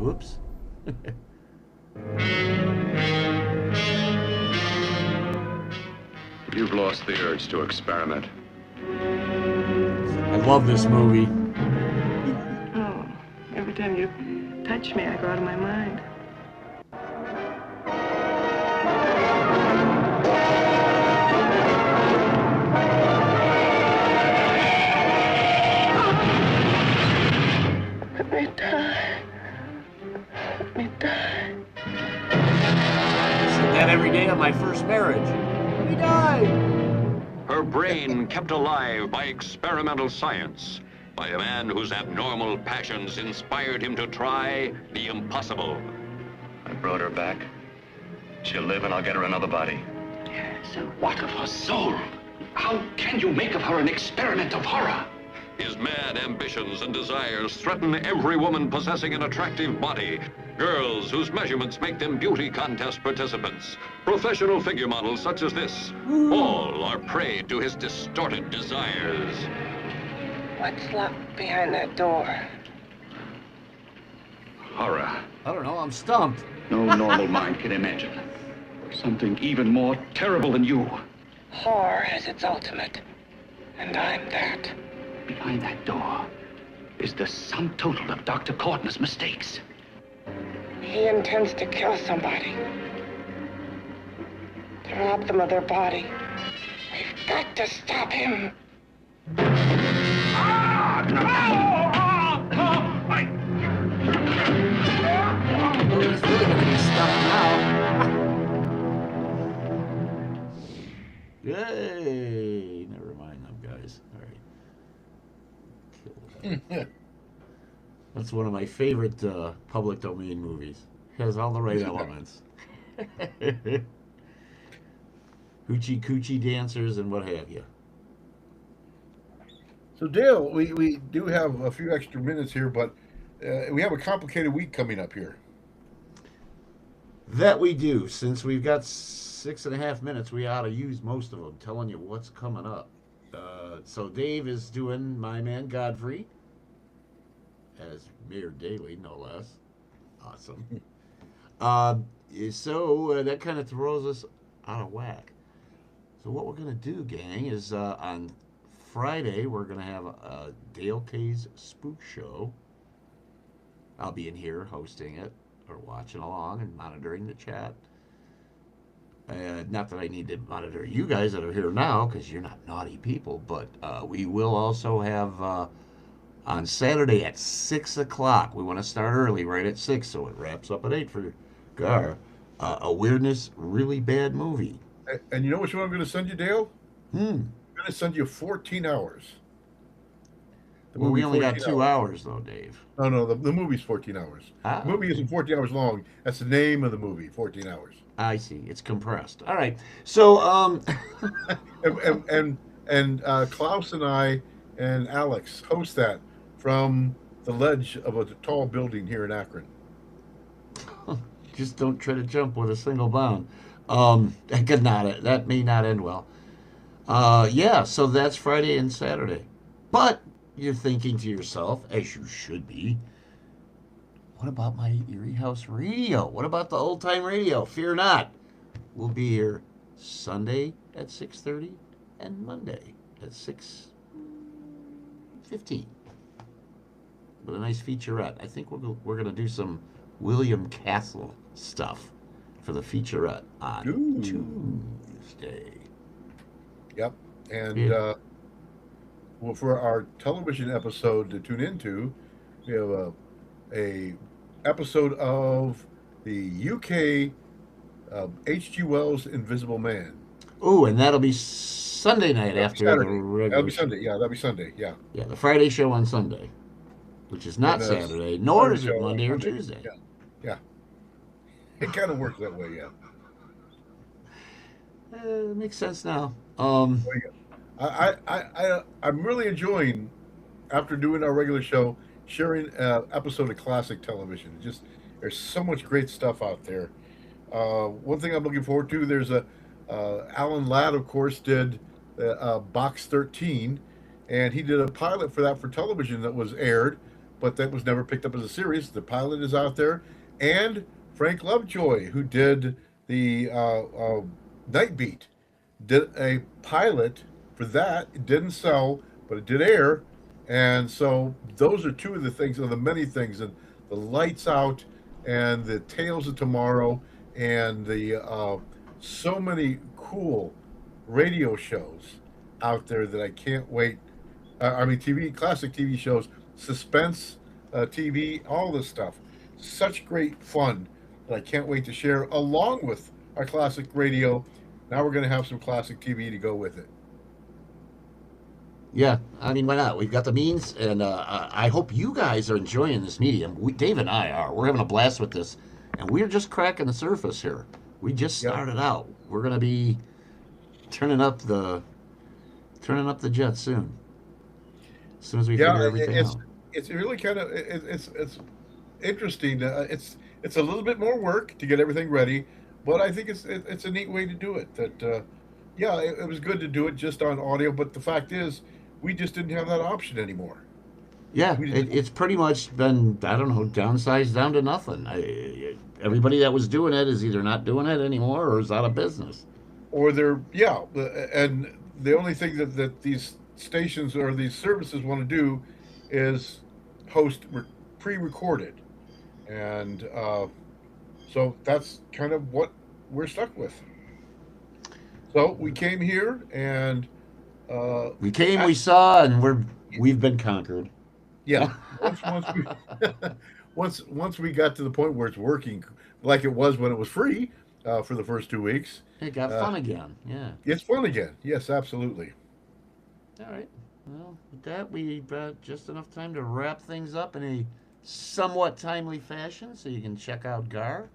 Oops. You've lost the urge to experiment. I love this movie. Oh, every time you touch me, I go out of my mind. Let me die. Let me die. I said that every day of my first marriage. He died. Her brain kept alive by experimental science, by a man whose abnormal passions inspired him to try the impossible. I brought her back. She'll live and I'll get her another body. So what of her soul? How can you make of her an experiment of horror? His mad ambitions and desires threaten every woman possessing an attractive body. Girls whose measurements make them beauty contest participants. Professional figure models such as this. All are prey to his distorted desires. What's locked behind that door? Horror. I don't know, I'm stumped. No normal mind can imagine. Something even more terrible than you. Horror has its ultimate, and I'm that. Behind that door is the sum total of Dr. Courtney's mistakes. He intends to kill somebody. To rob them of their body. We've got to stop him. Oh, he's really gonna be stuck now. Yay! Never mind them guys. All right. That's one of my favorite public domain movies. Has all the right elements. Hoochie coochie dancers and what have you. So, Dale, we do have a few extra minutes here, but we have a complicated week coming up here. That we do. Since we've got 6.5 minutes, we ought to use most of them, telling you what's coming up. So Dave is doing My Man Godfrey as Mayor Daley, no less. Awesome. So that kind of throws us out of whack. So what we're going to do, gang, is on Friday, we're going to have a Dale K's Spook Show. I'll be in here hosting it, or watching along and monitoring the chat. Not that I need to monitor you guys that are here now, because you're not naughty people, but we will also have on Saturday at 6 o'clock. We want to start early, right at 6, so it wraps up at 8 for Gar. A Weirdness Really Bad Movie. And you know which one I'm going to send you, Dale? I'm going to send you 14 hours. Well, we only got 2 hours, though, Dave. No, the movie's 14 hours. Ah. The movie isn't 14 hours long. That's the name of the movie, 14 hours. I see. It's compressed. All right. So, and Klaus and I and Alex host that from the ledge of a tall building here in Akron. Just don't try to jump with a single bound. That may not end well. Yeah, so that's Friday and Saturday. But you're thinking to yourself, as you should be, what about my Eerie House Radio? What about the old time radio? Fear not. We'll be here Sunday at 6:30 and Monday at 6:15. With a nice featurette. I think we're going to do some William Castle stuff for the featurette on Tuesday. Yep. And well, for our television episode to tune into, we have a episode of the UK H.G. Wells' Invisible Man. Oh, and that'll be Sunday night after the regular. That'll be Sunday. Yeah, that'll be Sunday. Yeah. Yeah, the Friday show on Sunday, which is not Saturday, nor is it Monday or Tuesday. Yeah. It kind of works that way, yeah. Makes sense now. I'm really enjoying, after doing our regular show, sharing an episode of classic television. Just there's so much great stuff out there. One thing I'm looking forward to, there's Alan Ladd, of course, did Box 13, and he did a pilot for that for television that was aired, but that was never picked up as a series. The pilot is out there, and Frank Lovejoy, who did the Night Beat, did a pilot for that. It didn't sell, but it did air. And so those are two of the things, of the many things, and the Lights Out and the Tales of Tomorrow and the so many cool radio shows out there that I can't wait. Classic TV shows, suspense TV, all this stuff. Such great fun that I can't wait to share along with our classic radio. Now we're going to have some classic TV to go with it. Yeah, I mean, why not? We've got the means, and I hope you guys are enjoying this medium. Dave and I are. We're having a blast with this, and we're just cracking the surface here. We just started out. We're going to be turning up the jet soon. As soon as we figure everything out. It's really kind of it's interesting. It's a little bit more work to get everything ready, but I think it's a neat way to do it. That it was good to do it just on audio, but the fact is, we just didn't have that option anymore. Yeah, it's pretty much been, I don't know, downsized down to nothing. Everybody that was doing it is either not doing it anymore or is out of business. Or and the only thing that these stations or these services want to do is host pre-recorded. And so that's kind of what we're stuck with. So we came here and we saw, and we've been conquered. Yeah. Once we got to the point where it's working like it was when it was free for the first 2 weeks. It got fun again. Yeah. It's fun again. Yes, absolutely. All right. Well, with that, we've got just enough time to wrap things up in a somewhat timely fashion, so you can check out Gar,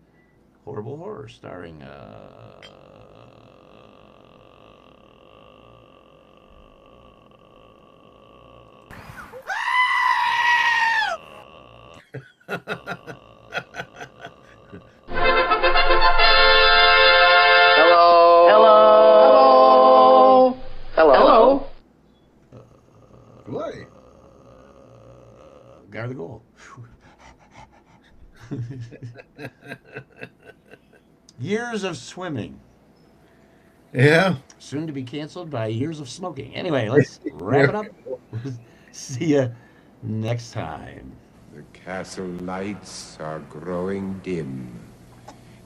Horrible Horror, starring Hello. Why? Gar the Goal. Years of Swimming. Yeah. Soon to be canceled by Years of Smoking. Anyway, let's wrap it up. See ya next time. The castle lights are growing dim.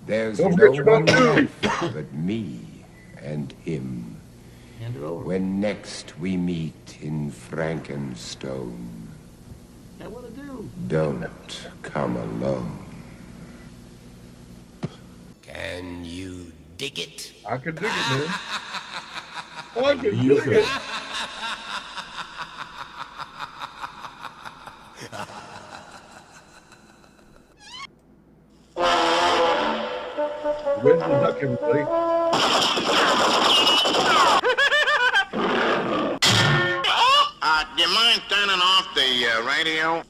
There's Don't no forget your one button. left but me and him. Hand it over. When next we meet in Frankenstone, Hey, what to do? don't come alone. Can you dig it? I can dig it, man. I can You dig could. it. Where's the duck, everybody? Do you mind turning off the radio?